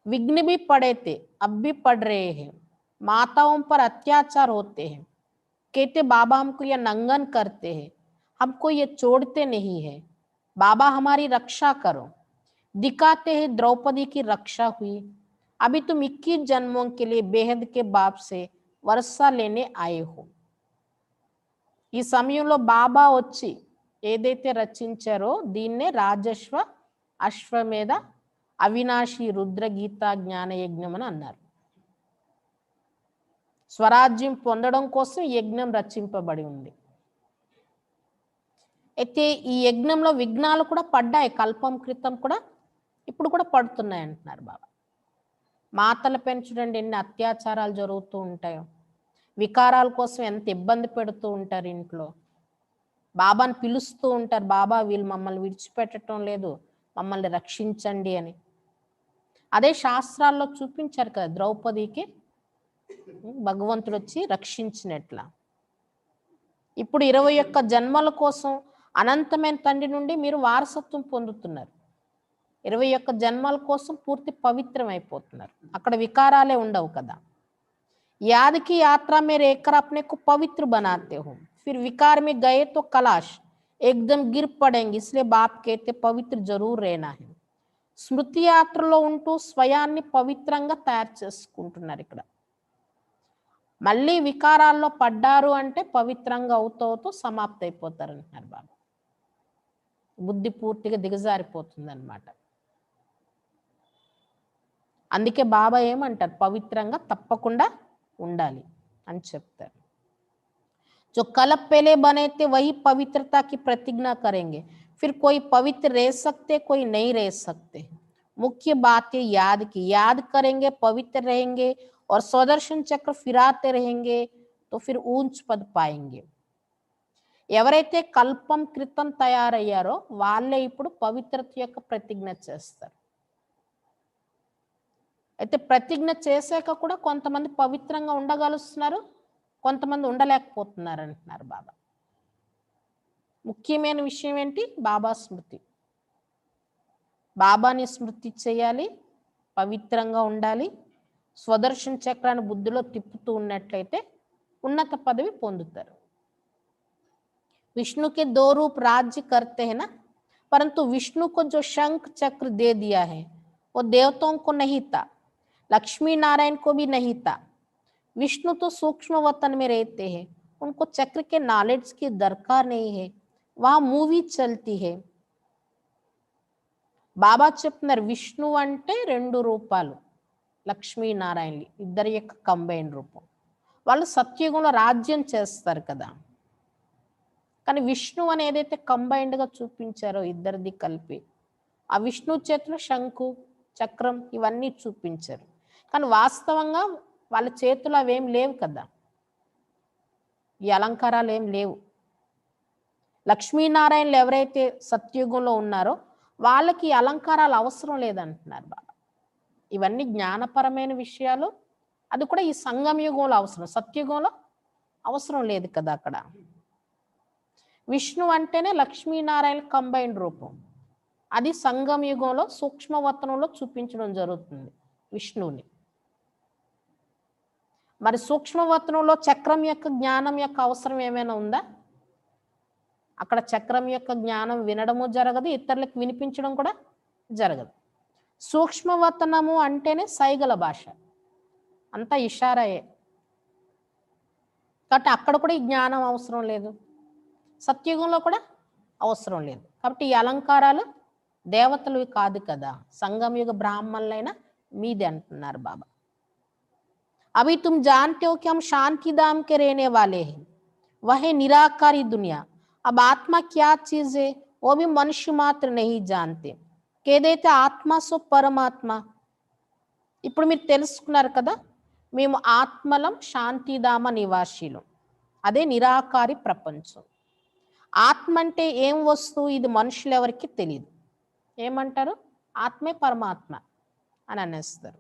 विघ्न भी पड़े थे, अब भी पड़ रहे हैं. माताओं पर अत्याचार होते हैं, कहते बाबा हमको ये नंगन करते हैं, हमको ये छोड़ते नहीं है, बाबा हमारी रक्षा करो. दिखाते हैं द्रौपदी की रक्षा हुई. अभी तुम 21 जन्मों के लिए बेहद के बाप से वर्षा लेने आए हो. ఈ సమయంలో బాబా వచ్చి ఏదైతే రచించారో దీన్నే రాజస్వ అశ్వమేధ అవినాశి రుద్ర గీత జ్ఞాన యజ్ఞం అని అన్నారు. స్వరాజ్యం పొందడం కోసం యజ్ఞం రచింపబడి ఉంది. అయితే ఈ యజ్ఞంలో విఘ్నాలు కూడా పడ్డాయి, కల్పం క్రితం కూడా ఇప్పుడు కూడా పడుతున్నాయి అంటున్నారు బాబా. మాతల పైన చూడండి ఎన్ని అత్యాచారాలు జరుగుతూ ఉంటాయో, వికారాల కోసం ఎంత ఇబ్బంది పెడుతూ ఉంటారు ఇంట్లో. బాబాని పిలుస్తూ ఉంటారు, బాబా వీళ్ళు మమ్మల్ని విడిచిపెట్టడం లేదు, మమ్మల్ని రక్షించండి అని. అదే శాస్త్రాల్లో చూపించారు కదా ద్రౌపదికి భగవంతుడు వచ్చి రక్షించినట్ల. ఇప్పుడు 21 జన్మల కోసం అనంతమైన తండ్రి నుండి మీరు వారసత్వం పొందుతున్నారు. 21 జన్మల కోసం పూర్తి పవిత్రం అయిపోతున్నారు. అక్కడ వికారాలే ఉండవు కదా. याद की यात्रा में रहकर अपने को पवित्र बनाते हो, फिर विकार में गए तो कलाश एकदम गिर पड़ेंगे, इसलिए बाप कहते पवित्र जरूर रहना है. స్మృతి యాత్రలో ఉంటూ స్వయాన్ని పవిత్రంగా తయారు చేసుకుంటున్నారు. ఇక్కడ మళ్ళీ వికారాల్లో పడ్డారు అంటే పవిత్రంగా అవుతూ సమాప్తి అయిపోతారు అంటున్నారు బాబా. బుద్ధి పూర్తిగా దిగజారిపోతుంది అన్నమాట. అందుకే బాబా ఏమంటారు, పవిత్రంగా తప్పకుండా ఉండాలి అని చెప్తారు. जो कल पहले बने थे वही पवित्रता की प्रतिज्ञा करेंगे, फिर कोई पवित्र रह सकते कोई नहीं रह सकते. मुख्य बात है याद की, याद करेंगे पवित्र रहेंगे और स्वदर्शन चक्र फिराते रहेंगे तो फिर ऊंच पद पाएंगे. ఎవరైతే కల్పం క్రితం తయారయ్యారో వాళ్ళే ఇప్పుడు పవిత్రత యొక్క ప్రతిజ్ఞ చేస్తారు. అయితే ప్రతిజ్ఞ చేశాక కూడా కొంతమంది పవిత్రంగా ఉండగలుస్తున్నారు, కొంతమంది ఉండలేకపోతున్నారు అంటున్నారు బాబా. ముఖ్యమైన విషయం ఏంటి? బాబా స్మృతి. బాబాని స్మృతి చేయాలి, పవిత్రంగా ఉండాలి, స్వదర్శన చక్రాన్ని బుద్ధిలో తిప్పుతూ ఉన్నట్లయితే ఉన్నత పదవి పొందుతారు. विष्णु के 2 रूप राज्य करते हैं ना, परंतु विष्णु को जो शंख चक्र दे दिया है वो देवताओं को नहीं था, लक्ष्मी नारायण को भी नहीं था. विष्णु तो सूक्ष्म वतन में रहते हैं, उनको चक्र के नॉलेज की दरकार नहीं है, वहां मूवी चलती है. బాబా చెప్తున్నారు విష్ణు అంటే 2 రూపాలు, లక్ష్మీ నారాయణలు ఇద్దరి యొక్క కంబైన్ రూపం. వాళ్ళు సత్యయుగంలో రాజ్యం చేస్తారు కదా. కానీ విష్ణు అని ఏదైతే కంబైన్డ్గా చూపించారో ఇద్దరిది కలిపి, ఆ విష్ణు చేతిలో శంకు చక్రం ఇవన్నీ చూపించారు. కానీ వాస్తవంగా వాళ్ళ చేతులు అవేం లేవు కదా, ఈ అలంకారాలు ఏం లేవు. లక్ష్మీనారాయణలు ఎవరైతే సత్యుగంలో ఉన్నారో వాళ్ళకి అలంకారాలు అవసరం లేదంటున్నారు బాబా. ఇవన్నీ జ్ఞానపరమైన విషయాలు, అది కూడా ఈ సంగమ యుగంలో అవసరం, సత్యుగంలో అవసరం లేదు కదా. అక్కడ విష్ణు అంటేనే లక్ష్మీనారాయణ కంబైన్డ్ రూపం, అది సంగమ యుగంలో సూక్ష్మవతనంలో చూపించడం జరుగుతుంది విష్ణువుని. మరి సూక్ష్మవతనంలో చక్రం యొక్క జ్ఞానం యొక్క అవసరం ఏమైనా ఉందా? అక్కడ చక్రం యొక్క జ్ఞానం వినడము జరగదు, ఇతరులకు వినిపించడం కూడా జరగదు. సూక్ష్మవతనము అంటేనే సైగల భాష, అంతా ఇషారాయే. కాబట్టి అక్కడ కూడా ఈ జ్ఞానం అవసరం లేదు, సత్యుగంలో కూడా అవసరం లేదు. కాబట్టి ఈ అలంకారాలు దేవతలు కాదు కదా, సంగమయుగ బ్రాహ్మణులైన మీదే అంటున్నారు బాబా. अभी तुम जानते हो कि हम शांति धाम के रहने वाले हैं, वह है निराकारी दुनिया. अब आत्मा क्या चीज है वो भी मनुष्य मात्र नहीं जानते. ఏదైతే ఆత్మ సో పరమాత్మ, ఇప్పుడు మీరు తెలుసుకున్నారు కదా, మేము ఆత్మలం శాంతిధామ నివాసీలం, అదే నిరాకారి ప్రపంచం. ఆత్మ అంటే ఏం వస్తువు, ఇది మనుషులు ఎవరికి తెలియదు. ఏమంటారు? ఆత్మే పరమాత్మ అని అనేస్తారు.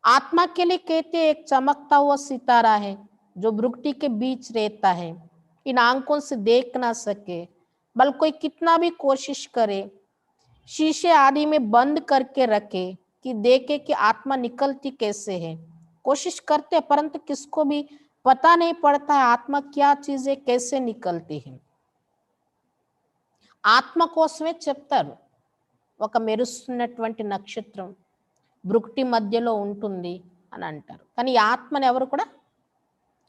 आत्मा के लिए कहते एक चमकता हुआ सितारा है जो भ्रुकुटी के बीच रहता है, इन आंखों से देख ना सके, बल कोई कितना भी कोशिश करे शीशे आदि में बंद करके रखे कि देखे कि आत्मा निकलती कैसे है. कोशिश करते परंतु किसको भी पता नहीं पड़ता है आत्मा क्या चीज है, कैसे निकलती है. ఆత్మ కోసమే చెప్తారు, ఒక మెరుస్తున్నటువంటి నక్షత్రం భ్రుకుటి మధ్యలో ఉంటుంది అని అంటారు. కానీ ఈ ఆత్మని ఎవరు కూడా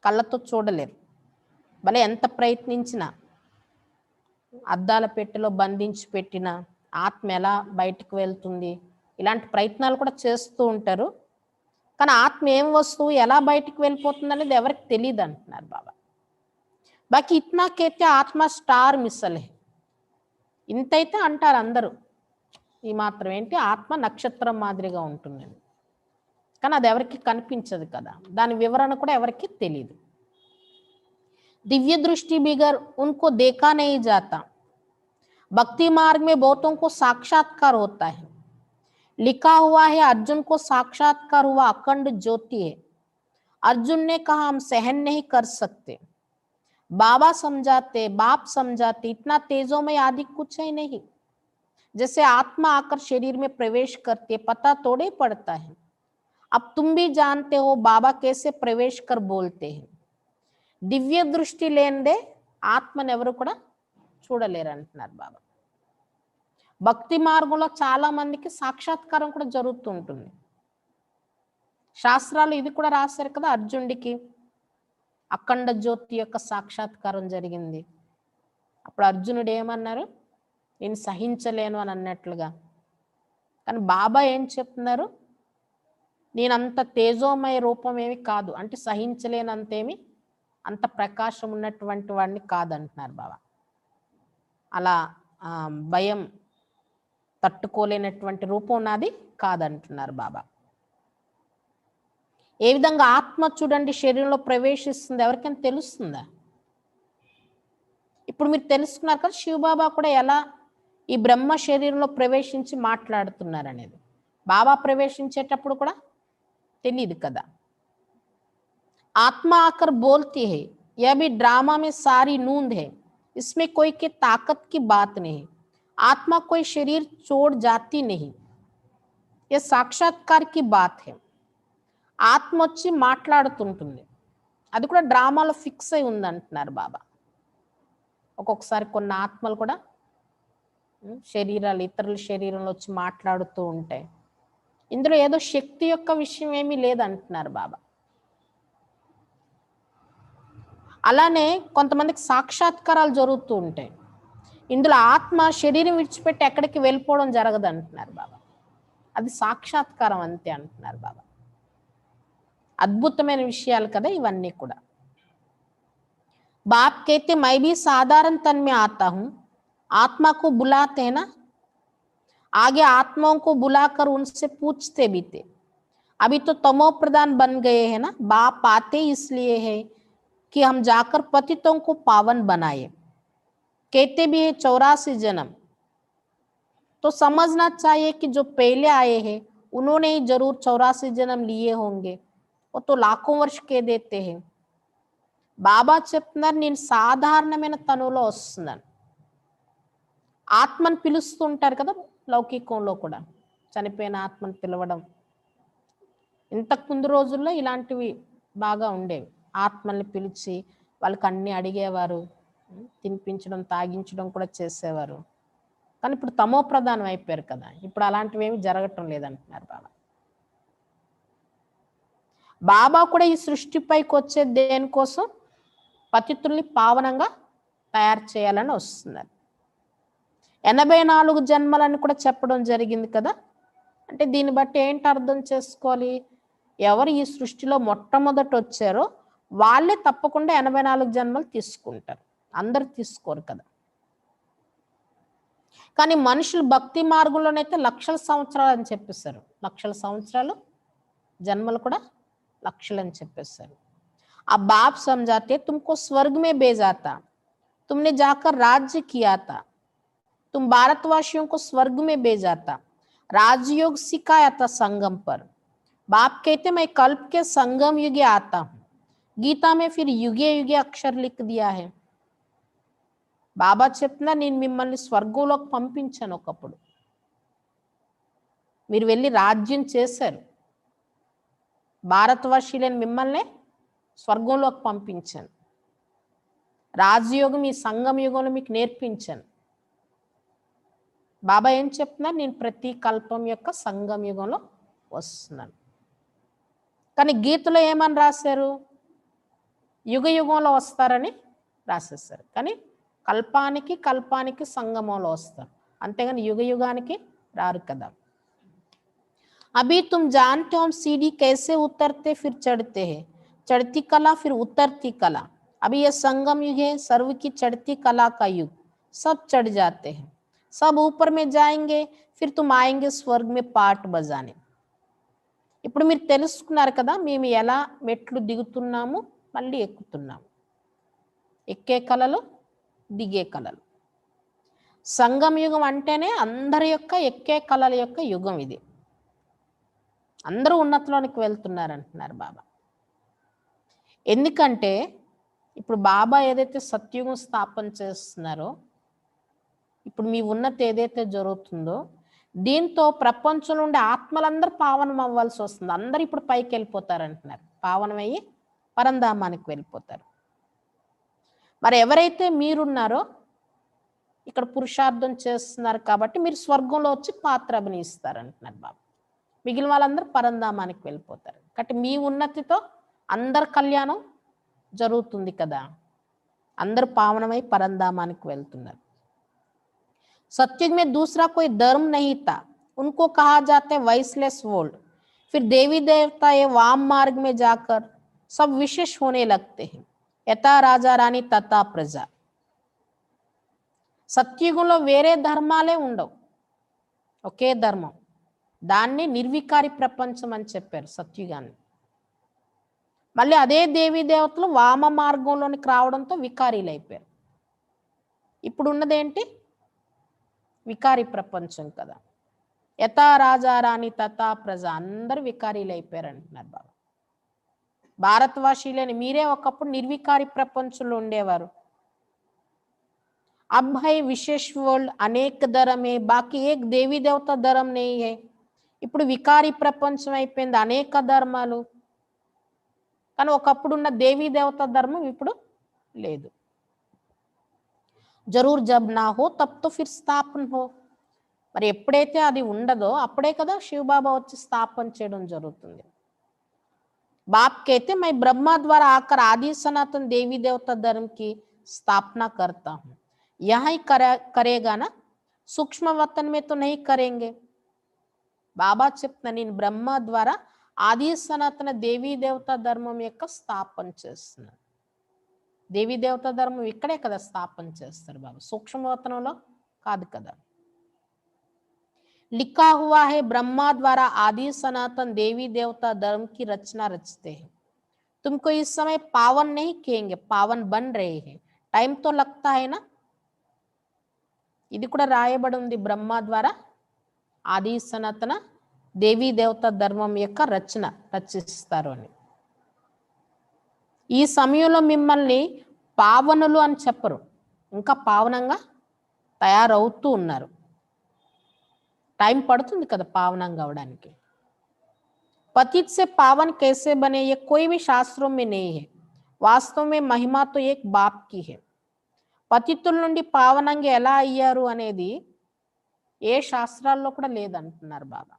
కళ్ళతో చూడలేరు. భలే ఎంత ప్రయత్నించినా, అద్దాల పెట్టెలో బంధించి పెట్టిన ఆత్మ ఎలా బయటకు వెళ్తుంది, ఇలాంటి ప్రయత్నాలు కూడా చేస్తూ ఉంటారు. కానీ ఆత్మ ఏం వస్తువు, ఎలా బయటకు వెళ్ళిపోతుంది అనేది ఎవరికి తెలియదు అంటున్నారు బాబా. బాకీ ఇట్నా కేతే ఆత్మ స్టార్ మిసలే, ఇంతైతే అంటారు అందరూ. ఈ మాత్రం ఏంటి, ఆత్మ నక్షత్రం మాదిరిగా ఉంటుంది, కానీ అది ఎవరికి కనిపించదు కదా, దాని వివరణ కూడా ఎవరికి తెలియదు. दिव्य दृष्टि बिगर उनको देखा नहीं जाता. भक्ति मार्ग में बहुतों को साक्षात्कार होता है, लिखा हुआ है अर्जुन को साक्षात्कार हुआ अखंड ज्योति है। अर्जुन ने कहा हम सहन नहीं कर सकते, बाबा समझाते, बाप समझाते, इतना तेजों में आदि कुछ है नहीं। जैसे आत्मा आकर शरीर में प्रवेश करती है, पता थोड़े पड़ता है। अब तुम भी जानते हो बाबा कैसे प्रवेश कर बोलते हैं। దివ్య దృష్టి లేనిదే ఆత్మను ఎవరు కూడా చూడలేరు అంటున్నారు బాబా. భక్తి మార్గంలో చాలా మందికి సాక్షాత్కారం కూడా జరుగుతూ ఉంటుంది. శాస్త్రాలు ఇది కూడా రాశారు కదా, అర్జునుడికి అఖండ జ్యోతి యొక్క సాక్షాత్కారం జరిగింది. అప్పుడు అర్జునుడు ఏమన్నారు, నేను సహించలేను అని అన్నట్లుగా. కానీ బాబా ఏం చెప్తున్నారు, నేనంత తేజోమయ రూపం ఏమి కాదు, అంటే సహించలేనంతేమి అంత ప్రకాశం ఉన్నటువంటి వాడిని కాదంటున్నారు బాబా. అలా భయం తట్టుకోలేనటువంటి రూపం నాది కాదంటున్నారు బాబా. ఏ విధంగా ఆత్మ చూడండి శరీరంలో ప్రవేశిస్తుంది, ఎవరికైనా తెలుస్తుందా? ఇప్పుడు మీరు తెలుసుకున్నారు కదా శివబాబా కూడా ఎలా ఈ బ్రహ్మ శరీరంలో ప్రవేశించి మాట్లాడుతున్నారు అనేది. బాబా ప్రవేశించేటప్పుడు కూడా తెలియదు కదా. आत्मा आकर बोलती है, यह भी ड्रामा में सारी नूंद है, इसमें कोई के ताकत की बात नहीं, आत्मा कोई शरीर छोड़ जाती नहीं, यह साक्षात्कार की बात है. ఆత్మ వచ్చి మాట్లాడుతుంటుంది, అది కూడా డ్రామాలో ఫిక్స్ అయి ఉంది అంటున్నారు బాబా. ఒక్కొక్కసారి కొన్ని ఆత్మలు కూడా శరీరాలు ఇతరుల శరీరంలో వచ్చి మాట్లాడుతూ ఉంటాయి. ఇందులో ఏదో శక్తి యొక్క విషయం ఏమీ లేదంటున్నారు బాబా. అలానే కొంతమందికి సాక్షాత్కారాలు జరుగుతూ ఉంటాయి. ఇందులో ఆత్మ శరీరం విడిచిపెట్టి ఎక్కడికి వెళ్ళిపోవడం జరగదు అంటున్నారు బాబా. అది సాక్షాత్కారం అంతే అంటున్నారు బాబా. అద్భుతమైన విషయాలు కదా ఇవన్నీ కూడా. बाप कहते मैं भी साधारण तन में आता हूं, आत्मा को बुलाते हैं ना, आगे आत्माओं को बुलाकर उनसे पूछते भी थे, अभी तो तमो प्रधान बन गए हैं ना, बाप आते इसलिए है कि हम जाकर पतितों को पावन बनाए. कहते भी है 84 जन्म, तो समझना चाहिए कि जो पहले आए हैं उन्होंने ही जरूर 84 जन्म लिए होंगे, वो तो लाखों वर्ष कह देते हैं. బాబా చెప్తున్నారు నేను సాధారణమైన తనులో వస్తున్నాను. ఆత్మను పిలుస్తుంటారు కదా లౌకికంలో కూడా, చనిపోయిన ఆత్మను పిలవడం. ఇంతకు ముందు రోజుల్లో ఇలాంటివి బాగా ఉండేవి. ఆత్మల్ని పిలిచి వాళ్ళకి అన్ని అడిగేవారు, తినిపించడం తాగించడం కూడా చేసేవారు. కానీ ఇప్పుడు తమో ప్రధానం అయిపోయారు కదా, ఇప్పుడు అలాంటివి ఏమి జరగటం లేదంటున్నారు బాబా. బాబా కూడా ఈ సృష్టిపైకి వచ్చే దేనికోసం, పతితుల్ని పావనంగా తయారు చేయాలని వస్తున్నారు. 84 జన్మలని కూడా చెప్పడం జరిగింది కదా. అంటే దీన్ని బట్టి ఏంటి అర్థం చేసుకోవాలి, ఎవరు ఈ సృష్టిలో మొట్టమొదట వచ్చారో వాళ్ళే తప్పకుండా 84 జన్మలు తీసుకుంటారు, అందరు తీసుకోరు కదా. కానీ మనుషులు భక్తి మార్గంలోనైతే లక్షల సంవత్సరాలు అని చెప్పేశారు. లక్షల సంవత్సరాలు జన్మలు కూడా లక్షలు అని చెప్పేశారు. अब बाप समझाते तुमको स्वर्ग में भेजा था, तुमने जाकर राज्य किया था, तुम भारतवासियों को स्वर्ग में भेजा था, राजयोग सिखाया था संगम पर. बाप कहते मैं कल्प के संगम युगे आता हूं, गीता में फिर युगे युगे अक्षर लिख दिया है. బాబా చెప్తున్నా నేను మిమ్మల్ని స్వర్గంలోకి పంపించాను. ఒకప్పుడు మీరు వెళ్ళి రాజ్యం చేశారు, భారతవర్షీయులైన మిమ్మల్ని స్వర్గంలోకి పంపించాను, రాజయోగం ఈ సంగమ యుగంలో మీకు నేర్పించాను. బాబా ఏం చెప్తున్నారు, నేను ప్రతి కల్పం యొక్క సంగమ యుగంలో వస్తున్నాను. కానీ గీతలో ఏమని రాశారు, యుగ యుగంలో వస్తారని రాసేస్తారు. కానీ కల్పానికి కల్పానికి సంగమంలో వస్తారు, అంతేగాని యుగ యుగానికి రారు కదా. अभी तुम जानते हो हम सीढ़ी कैसे उतरते फिर चढ़ते हैं, चढ़ती कला फिर उतरती कला. अभी यह संगम युग है, सर्व की चढ़ती कला का युग. सब चढ़ जाते हैं, सब ऊपर में जाएंगे, फिर तुम आएंगे स्वर्ग में पाट बजाने. ఇప్పుడు మీరు తెలుసుకున్నారు కదా మేము ఎలా మెట్లు దిగుతున్నాము మళ్ళీ ఎక్కుతున్నాము. ఎక్కే కళలు దిగే కళలు. సంగమ యుగం అంటేనే అందరి యొక్క ఎక్కే కళల యొక్క యుగం ఇది. అందరూ ఉన్నతిలోనికి వెళ్తున్నారు అంటున్నారు బాబా. ఎందుకంటే ఇప్పుడు బాబా ఏదైతే సత్యుగం స్థాపన చేస్తున్నారో, ఇప్పుడు మీ ఉన్నతి ఏదైతే జరుగుతుందో దీంతో ప్రపంచంలో ఉండే ఆత్మలందరూ పావనం అవ్వాల్సి వస్తుంది. అందరూ ఇప్పుడు పైకి వెళ్ళిపోతారు అంటున్నారు. పావనమయ్యి పరంధామానికి వెళ్ళిపోతారు. మరి ఎవరైతే మీరున్నారో ఇక్కడ పురుషార్థం చేస్తున్నారు కాబట్టి మీరు స్వర్గంలో వచ్చి పాత్ర అభినయిస్తారు అంటున్నారు బాబా. మిగిలిన వాళ్ళందరూ పరంధామానికి వెళ్ళిపోతారు. కాబట్టి మీ ఉన్నతితో అందరి కళ్యాణం జరుగుతుంది కదా, అందరూ పావనమై పరంధామానికి వెళ్తున్నారు. सत्युग में दूसरा कोई धर्म नहीं था, उनको कहा जाता है वाइसलेस वर्ल्ड। फिर देवी देवता ये वाम मार्ग में जाकर सब विशेष होने लगते हैं, यथा राजा रानी तथा प्रजा। సత్యుగంలో వేరే ధర్మాలే ఉండవు, ఒకే ధర్మం. దాన్ని నిర్వికారి ప్రపంచం అని చెప్పారు సత్యుగాన్ని. మళ్ళీ అదే దేవీ దేవతలు వామ మార్గంలోనికి రావడంతో వికారీలు అయిపోయారు. ఇప్పుడు ఉన్నదేంటి? వికారి ప్రపంచం కదా. యథా రాజారాణి తథా ప్రజ, అందరూ వికారీలు అయిపోయారు అంటున్నారు బాబా. భారతవాసీలని మీరే ఒకప్పుడు నిర్వికారి ప్రపంచంలో ఉండేవారు. अब है विशेष वर्ल्ड, अनेक धर्म है, बाकी एक देवी देवता धर्म नहीं है. ఇప్పుడు వికారి ప్రపంచం అయిపోయింది, అనేక ధర్మాలు. కానీ ఒకప్పుడు ఉన్న దేవీ దేవత ధర్మం ఇప్పుడు లేదు. జరూర్ జబ్ నా హో తబ్ తో ఫిర్ స్థాపన హో. మరి ఎప్పుడైతే అది ఉండదో అప్పుడే కదా శివబాబా వచ్చి స్థాపన చేయడం జరుగుతుంది. बाप कहते मैं ब्रह्मा द्वारा आकर आदि सनातन देवी देवता धर्म की स्थापना करता हूँ, यहाँ ही करेगा ना, सूक्ष्म वतन में तो नहीं करेंगे. బాబా చెప్తున్నా నేను బ్రహ్మ ద్వారా ఆది సనాతన దేవీ దేవతా ధర్మం యొక్క స్థాపన చేస్తున్నాను. దేవీ దేవతా ధర్మం ఇక్కడే కదా స్థాపన చేస్తారు బాబా, సూక్ష్మవతనంలో కాదు కదా. लिखा हुआ है ब्रह्मा द्वारा आदि सनातन देवी देवता धर्म की रचना रचते हैं, तुमको इस समय पावन नहीं कहेंगे, पावन बन रहे हैं. टाइम तो लगता है ना. ఇది కూడా రాయబడి ఉంది, బ్రహ్మ ద్వారా ఆది సనాతన దేవీ దేవత ధర్మం యొక్క రచన రచిస్తారు అని. ఈ సమయంలో మిమ్మల్ని పావనులు అని చెప్పరు, ఇంకా పావనంగా తయారవుతూ ఉన్నారు. టైం పడుతుంది కదా పావనంగా అవడానికి. पतित से पावन कैसे बने ये कोई भी शास्त्रों में नहीं है, वास्तव में महिमा तो एक बाप की है. పతితుల నుండి పావనంగా ఎలా అయ్యారు అనేది ఏ శాస్త్రాల్లో కూడా లేదంటున్నారు బాబా.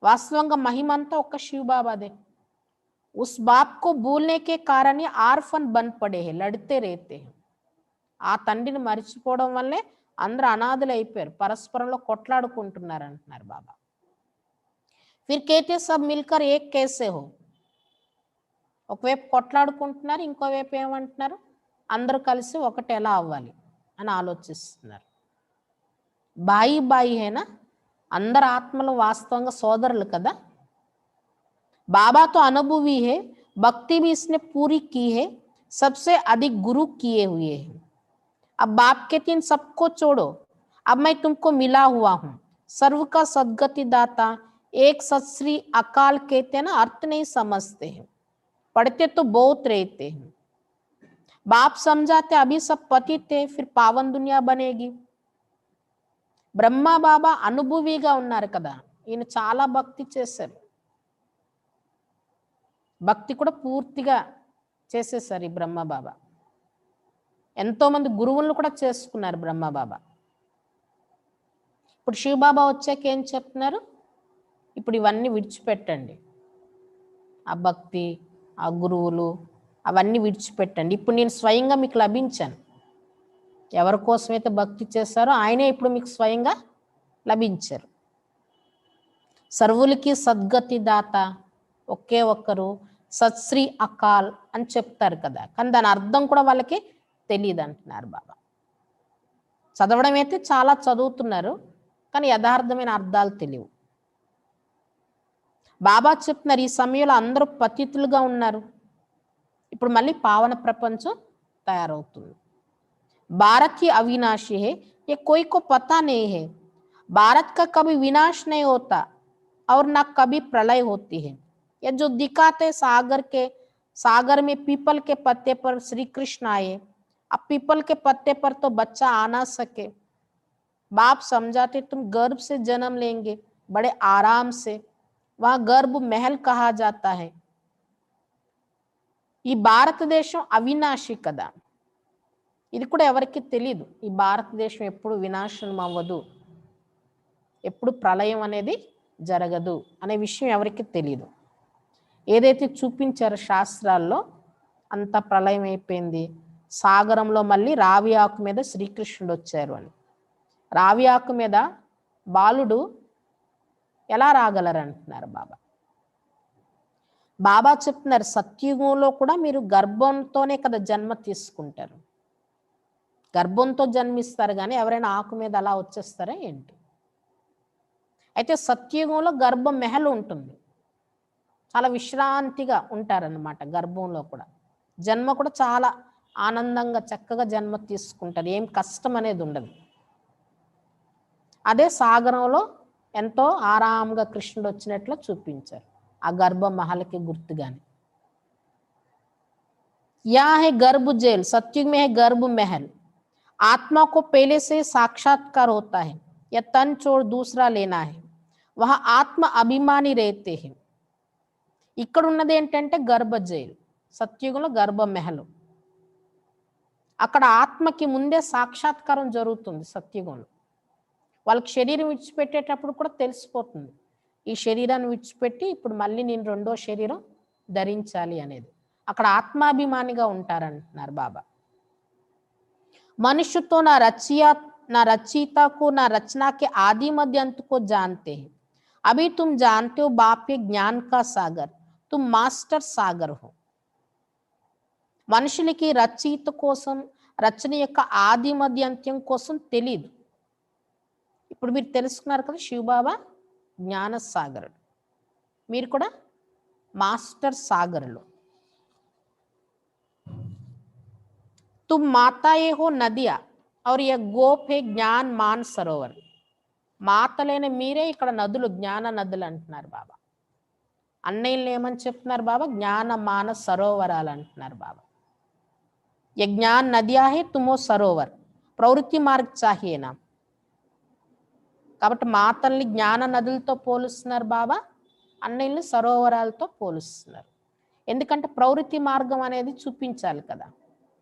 వాస్తవంగా మహిమ అంతా ఒక్క శివ బాబాదే. उस बाप को भूलने के कारण ही आर्फन बन पड़े हैं, लड़ते रहते हैं. ఆ తండ్రిని మర్చిపోవడం వల్లే అందరూ అనాథులు అయిపోయారు, పరస్పరంలో కొట్లాడుకుంటున్నారు అంటున్నారు బాబా. फिर कहते सब मिलकर एक कैसे हो, ఒకవైపు కొట్లాడుకుంటున్నారు, ఇంకోవైపు ఏమంటున్నారు, అందరూ కలిసి ఒకటి ఎలా అవ్వాలి అని ఆలోచిస్తున్నారు. బాయి బాయి హేనా, అందరు ఆత్మలు వాస్తవంగా సోదరులు కదా. बाबा तो अनुभवी है, भक्ति भी इसने पूरी की है, सबसे अधिक गुरु किए हुए हैं. अब बाप कहते हैं सबको छोड़ो, अब मैं तुमको मिला हुआ हूं, सर्व का सदगति दाता, एक सत श्री अकाल कहते हैं ना, अर्थ नहीं समझते हैं, पढ़ते तो बहुत रहते हैं. बाप समझाते अभी सब पतित थे, फिर पावन दुनिया बनेगी. బ్రహ్మ బాబా అనుభవిగా ఉన్నారు కదా, ఈయన చాలా భక్తి చేశారు, భక్తి కూడా పూర్తిగా చేసేసారు ఈ బ్రహ్మ బాబా. ఎంతో మంది గురువులను కూడా చేసుకున్నారు బ్రహ్మ బాబా. ఇప్పుడు శివబాబా వచ్చాక ఏం చెప్తున్నారు, ఇప్పుడు ఇవన్నీ విడిచిపెట్టండి, ఆ భక్తి ఆ గురువులు అవన్నీ విడిచిపెట్టండి. ఇప్పుడు నేను స్వయంగా మీకు లభించాను, ఎవరి కోసమైతే భక్తి చేశారో ఆయనే ఇప్పుడు మీకు స్వయంగా లభించారు. సర్వులకి సద్గతి దాత ఒకే ఒక్కరు, సత్శ్రీ అకాల్ అని చెప్తారు కదా, కానీ దాని అర్థం కూడా వాళ్ళకి తెలియదు అంటున్నారు బాబా. చదవడం అయితే చాలా చదువుతున్నారు, కానీ యథార్థమైన అర్థాలు తెలియవు. బాబా చెప్తున్నారు ఈ సమయంలో అందరూ పతితులుగా ఉన్నారు, ఇప్పుడు మళ్ళీ పావన ప్రపంచం తయారవుతుంది. भारत ही अविनाशी है, ये कोई को पता नहीं है. भारत का कभी विनाश नहीं होता, और ना कभी प्रलय होती है। ये जो दिखाते सागर में पीपल के पत्ते पर श्री कृष्ण आए, अब पीपल के पत्ते पर तो बच्चा आ ना सके, बाप समझाते तुम गर्भ से जन्म लेंगे बड़े आराम से, वहां गर्भ महल कहा जाता है। ఈ భారతదేశం అవినాశి కదా, ఇది కూడా ఎవరికి తెలియదు. ఈ భారతదేశం ఎప్పుడు వినాశనం అవ్వదు, ఎప్పుడు ప్రళయం అనేది జరగదు అనే విషయం ఎవరికి తెలియదు. ఏదైతే చూపించారో శాస్త్రాల్లో అంత ప్రళయం అయిపోయింది, సాగరంలో మళ్ళీ రావి ఆకు మీద శ్రీకృష్ణుడు వచ్చారు అని. రావి ఆకు మీద బాలుడు ఎలా రాగలరు అంటున్నారు బాబా. బాబా చెప్తున్నారు సత్యుగంలో కూడా మీరు గర్భంతోనే కదా జన్మ తీసుకుంటారు, గర్భంతో జన్మిస్తారు, కానీ ఎవరైనా ఆకు మీద అలా వచ్చేస్తారా ఏంటి? అయితే సత్యుగంలో గర్భ మెహల్ ఉంటుంది, చాలా విశ్రాంతిగా ఉంటారన్నమాట. గర్భంలో కూడా జన్మ కూడా చాలా ఆనందంగా చక్కగా జన్మ తీసుకుంటారు, ఏం కష్టం అనేది ఉండదు. అదే సాగరంలో ఎంతో ఆరాంగా కృష్ణుడు వచ్చినట్లు చూపించారు ఆ గర్భ మహల్కి గుర్తుగానే. యా హై गर्भ जेल, सत्युग में है गर्भ महल। आत्मा को पहले से साक्षात्कार होता है, या तन छोड़ दूसरा लेना है, वहां आत्म अभिमानी रहते हैं. ఇక్కడ ఉన్నది ఏంటంటే గర్భ జైలు, సత్యుగంలో గర్భ మెహలు. అక్కడ ఆత్మకి ముందే సాక్షాత్కారం జరుగుతుంది సత్యుగంలో. వాళ్ళకి శరీరం విడిచిపెట్టేటప్పుడు కూడా తెలిసిపోతుంది, ఈ శరీరాన్ని విడిచిపెట్టి ఇప్పుడు మళ్ళీ నేను రెండో శరీరం ధరించాలి అనేది. అక్కడ ఆత్మాభిమానిగా ఉంటారంటున్నారు బాబా. मनुष्य तो ना रचयिता को ना रचना के आदि मध्य अंत को जानते हैं. अभी तुम जानते हो बाप के ज्ञान का सागर, तुम मास्टर सागर हो. మనుషులకి రచయిత కోసం, రచన యొక్క ఆది మధ్య అంత్యం కోసం తెలియదు. ఇప్పుడు మీరు తెలుసుకున్నారు కదా, శివబాబా జ్ఞాన సాగరుడు, మీరు కూడా మాస్టర్ సాగరులు. तुम माताएं हो नदिया और यह गोप है ज्ञान मान सरोवर. మాతలైన మీరే ఇక్కడ నదులు, జ్ఞాన నదులు అంటున్నారు బాబా. అన్నయ్యలు ఏమని చెప్తున్నారు బాబా? జ్ఞాన మాన సరోవరాలు అంటున్నారు బాబా. ये ज्ञान नदिया है, तुम हो सरोवर, ప్రవృత్తి మార్గ చాహియేనా. కాబట్టి మాతల్ని జ్ఞాన నదులతో పోలుస్తున్నారు బాబా, అన్నయ్యల్ని సరోవరాలతో పోలుస్తున్నారు. ఎందుకంటే ప్రవృత్తి మార్గం అనేది చూపించాలి కదా,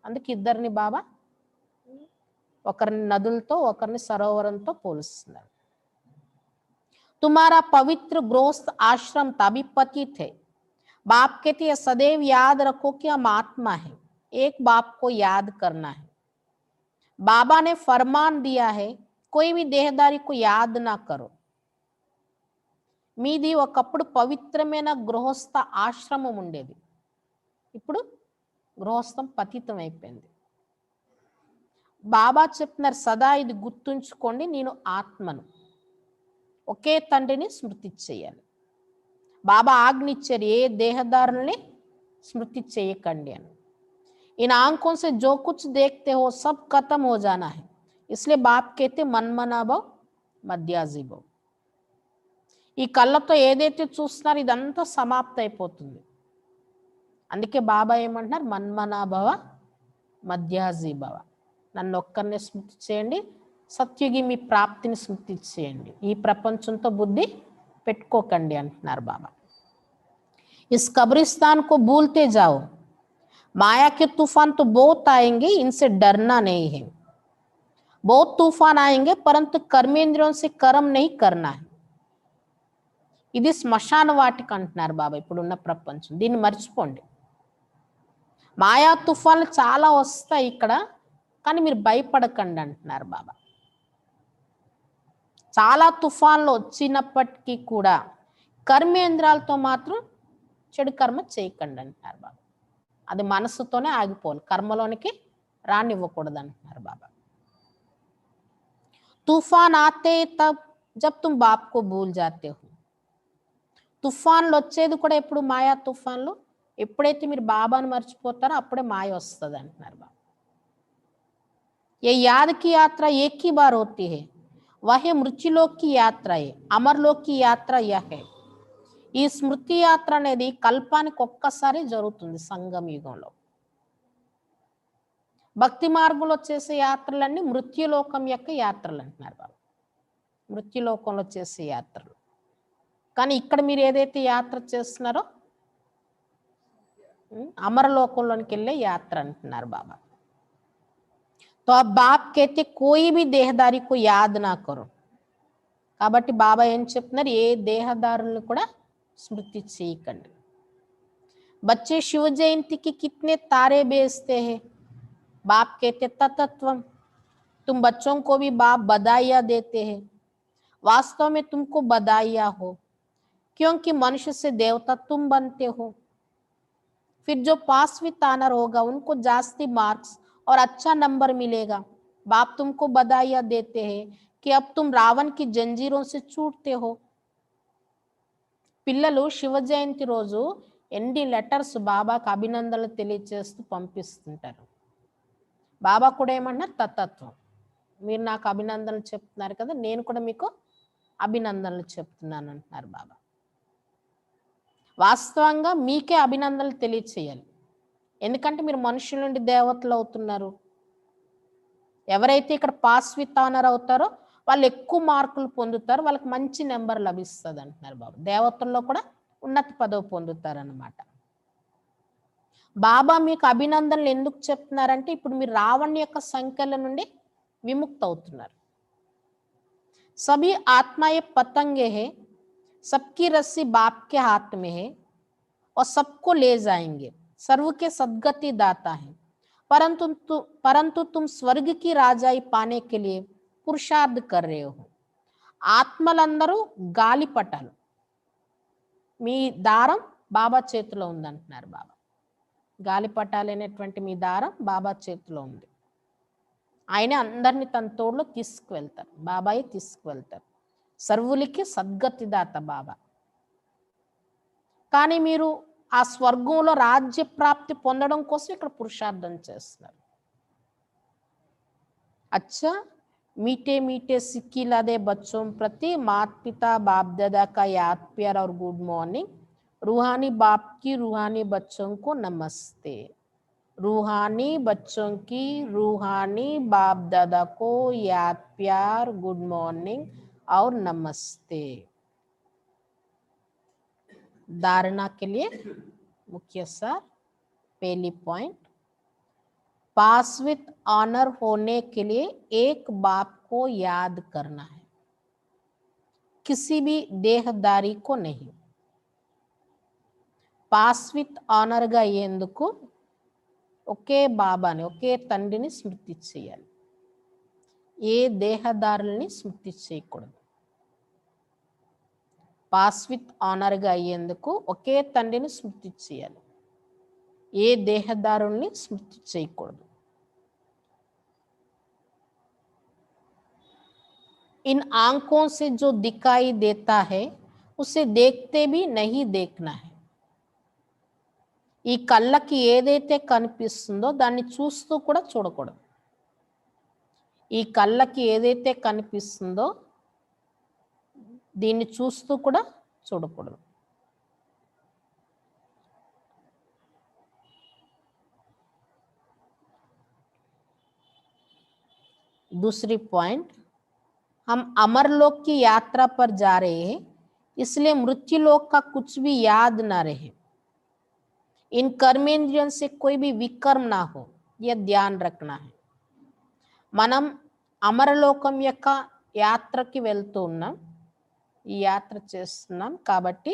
అందుకే ఇద్దరిని బాబా ఒకరిని నదులతో ఒకరిని సరోవరంతో పోలుస్తున్నారు. तुम्हारा पवित्र गृहस्थ आश्रम तभी पतित है. बाप कहते हैं सदैव याद रखो कि हम आत्मा है, एक बाप को याद करना है. बाबा ने फरमान दिया है कोई भी देहदारी को याद ना करो. మీది ఒకప్పుడు పవిత్రమైన గృహస్థ ఆశ్రమం ఉండేది, ఇప్పుడు గృహస్థం పతితం అయిపోయింది. బాబా చెప్తున్నారు సదా ఇది గుర్తుంచుకోండి, నేను ఆత్మను, ఒకే తండ్రిని స్మృతి చేయాలి. బాబా ఆజ్ఞ ఇచ్చారు ఏ దేహదారుల్ని స్మృతి చేయకండి అని. इन आंखों से जो कुछ देखते हो सब खत्म हो जाना है, इसलिए बाप कहते मनमना भव మధ్యాజీ భవ్. ఈ కళ్ళతో ఏదైతే చూస్తున్నారో ఇదంతా సమాప్తి అయిపోతుంది. అందుకే బాబా ఏమంటున్నారు, మన్మనాభవ మధ్యాజీ భవ, నన్ను ఒక్కరిని స్మృతి చేయండి, సత్యుగి మీ ప్రాప్తిని స్మృతి చేయండి, ఈ ప్రపంచంతో బుద్ధి పెట్టుకోకండి అంటున్నారు బాబా. ఇస్ కబ్రిస్తాన్ కో భూల్తే జాओ, माया के तूफान तो बहुत आएंगे, इनसे डरना नहीं है. बहुत तूफान आएंगे परंतु कर्मेंद्रियों से कर्म नहीं करना है. ఇది శ్మశాన వాటిక అంటున్నారు బాబా ఇప్పుడున్న ప్రపంచం, దీన్ని మర్చిపోండి. మాయా తుఫాన్లు చాలా వస్తాయి ఇక్కడ, కానీ మీరు భయపడకండి అంటున్నారు బాబా. చాలా తుఫాన్లు వచ్చినప్పటికీ కూడా కర్మేంద్రాలతో మాత్రం చెడు కర్మ చేయకండి అంటున్నారు బాబా. అది మనసుతోనే ఆగిపోవాలి, కర్మలోనికి రానివ్వకూడదు అంటున్నారు బాబా. తుఫాన్ ఆతే తబ్ జబ్ తుమ్ బాప్ కో భూల్ జాతే హో. తుఫాన్లు వచ్చేది కూడా ఎప్పుడు మాయా తుఫాన్లు, ఎప్పుడైతే మీరు బాబాను మర్చిపోతారో అప్పుడే మాయ వస్తుంది అంటున్నారు బాబా. ఏ యాద్ కి యాత్ర ఏక్ హీ బార్ హోతీ హై, వహే మృత్యులోక్ కి యాత్ర హై, అమర్లోక్ కి యాత్ర యహ్ హై. ఈ స్మృతి యాత్ర అనేది కల్పానికి ఒక్కసారి జరుగుతుంది సంగమ యుగంలో. భక్తి మార్గంలో చేసే యాత్రలన్నీ మృత్యులోకం యొక్క యాత్రలు అంటున్నారు బాబా. మృత్యులోకంలో చేసే యాత్రలు. కానీ ఇక్కడ మీరు ఏదైతే యాత్ర చేస్తున్నారో అమరలోకంలోనికి వెళ్ళే యాత్ర అంటున్నారు బాబా. తో ఆ బాప్ కైతే కోయి భీ దేహదారి కో యాద్ నా కరో. కాబట్టి బాబా ఏం చెప్తున్నారు, ఏ దేహదారులను కూడా స్మృతి చేయకండి. బచ్చే శివ జయంతికి కిత్నే తారే బేచతే హై. बाप कहते तत्वम, तुम बच्चों को भी बाप बधाइयां देते हैं. वास्तव में तुमको बधाइयां हो, क्योंकि मनुष्य से देवता तुम बनते हो. फिर जो पास विथ ऑनर होगा उनको जास्ती मार्क्स और अच्छा नंबर मिलेगा. बाप तुमको बधाइयां देते हैं कि अब तुम रावण की जंजीरों से छूटते हो. పిల్లలు శివ జయంతి రోజు ఎన్ని లెటర్స్ బాబాకు అభినందనలు తెలియజేస్తూ పంపిస్తుంటారు. బాబా కూడా ఏమన్నారు, తత్వం, మీరు నాకు అభినందనలు చెప్తున్నారు కదా, నేను కూడా మీకు అభినందనలు చెప్తున్నాను అంటున్నారు బాబా. వాస్తవంగా మీకే అభినందనలు తెలియచేయాలి. ఎందుకంటే మీరు మనుషుల నుండి దేవతలు అవుతున్నారు. ఎవరైతే ఇక్కడ పాస్ విత్ ఆనర్ అవుతారో వాళ్ళు ఎక్కువ మార్కులు పొందుతారు, వాళ్ళకి మంచి నెంబర్ లభిస్తుంది అంటున్నారు బాబా. దేవతల్లో కూడా ఉన్నత పదవి పొందుతారు అన్నమాట. బాబా మీకు అభినందనలు ఎందుకు చెప్తున్నారంటే ఇప్పుడు మీరు రావణ యొక్క సంఖ్యల నుండి విముక్త అవుతున్నారు. సభీ ఆత్మాయే పతంగే హై, सबकी रस्सी बाप के हाथ में है और सबको ले जाएंगे. सर्व के सद्गति दाता है, परंतु तुम स्वर्ग की राजाई पाने के लिए पुरुषार्थ कर रहे हो. ఆత్మలందరూ గాలిపటాలు, మీ దారం బాబా చేతిలో ఉందంటున్నారు బాబా. గాలిపటాలైనటువంటి మీ దారం బాబా చేతిలో ఉంది. ఆయనే అందరినీ తన తోడులో తీసుకువెళ్తారు, బాబాయే తీసుకువెళ్తారు. సర్వులకి సద్గతిదాత బాబా. కానీ మీరు ఆ స్వర్గంలో రాజ్య ప్రాప్తి పొందడం కోసం ఇక్కడ పురుషార్థం చేస్తున్నారు. अच्छा, मीठे मीठे सिक्किला दे बच्चों प्रति माता पिता बाप दादा का याद प्यार और गुड मॉर्निंग. रूहानी बाप की रूहानी बच्चों को नमस्ते. रूहानी बच्चों की रूहानी बाप दादा को याद प्यार गुड मॉर्निंग और नमस्ते. धारणा के लिए मुख्य सार, पहली पॉइंट, पास विथ ऑनर होने के लिए एक बाप को याद करना है, किसी भी देहदारी को नहीं. పాస్ విత్ ఆనర్గా అయ్యేందుకు ఒకే బాబాని, ఒకే తండ్రిని స్మృతి చేయాలి. ఏ దేహదారుల్ని స్మృతి చేయకూడదు. పాస్ విత్ ఆనర్గా అయ్యేందుకు ఒకే తండ్రిని స్మృతి చేయాలి. ఏ దేహదారుల్ని స్మృతి చేయకూడదు. इन आंखों से जो दिखाई देता है उसे देखते भी नहीं देखना है. ఈ కళ్ళకి ఏదైతే కనిపిస్తుందో దాన్ని చూస్తూ కూడా చూడకూడదు. ఈ కళ్ళకి ఏదైతే కనిపిస్తుందో దీన్ని చూస్తూ కూడా చూడకూడదు. दूसरी पॉइंट, हम अमरलोक की यात्रा पर जा रहे हैं, इसलिए मृत्युलोक का कुछ भी याद ना रहे. इन कर्मेंद्रियों से कोई भी विकर्म ना हो, यह ध्यान रखना है. మనం అమరలోకం యొక్క యాత్రకి వెళ్తూ ఉన్నాం, ఈ యాత్ర చేస్తున్నాం. కాబట్టి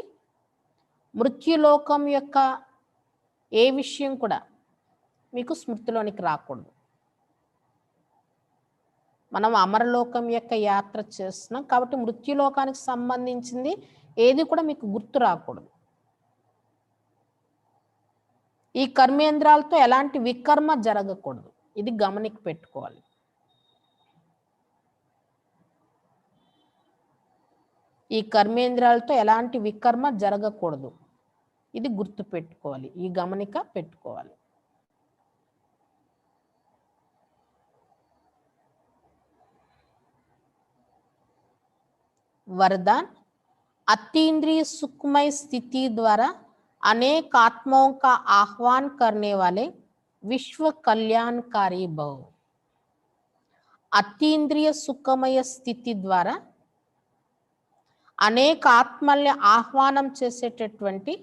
మృత్యులోకం యొక్క ఏ విషయం కూడా మీకు స్మృతిలోనికి రాకూడదు. మనం అమరలోకం యొక్క యాత్ర చేస్తున్నాం కాబట్టి మృత్యులోకానికి సంబంధించింది ఏది కూడా మీకు గుర్తు రాకూడదు. ఈ కర్మేంద్రాలతో ఎలాంటి వికర్మ జరగకూడదు. ఇది గమనిక పెట్టుకోవాలి. ఈ కర్మేంద్రాలతో ఎలాంటి వికర్మ జరగకూడదు. ఇది గుర్తు పెట్టుకోవాలి, ఈ గమనిక పెట్టుకోవాలి. वरदान, अतीन्द्रिय सुखमय स्थिति द्वारा अनेक आत्माओं का आह्वान करने वाले विश्व कल्याणकारी भव। అతీంద్రియ సుఖమయ స్థితి ద్వారా అనేక ఆత్మల్ని ఆహ్వానం చేసేటటువంటి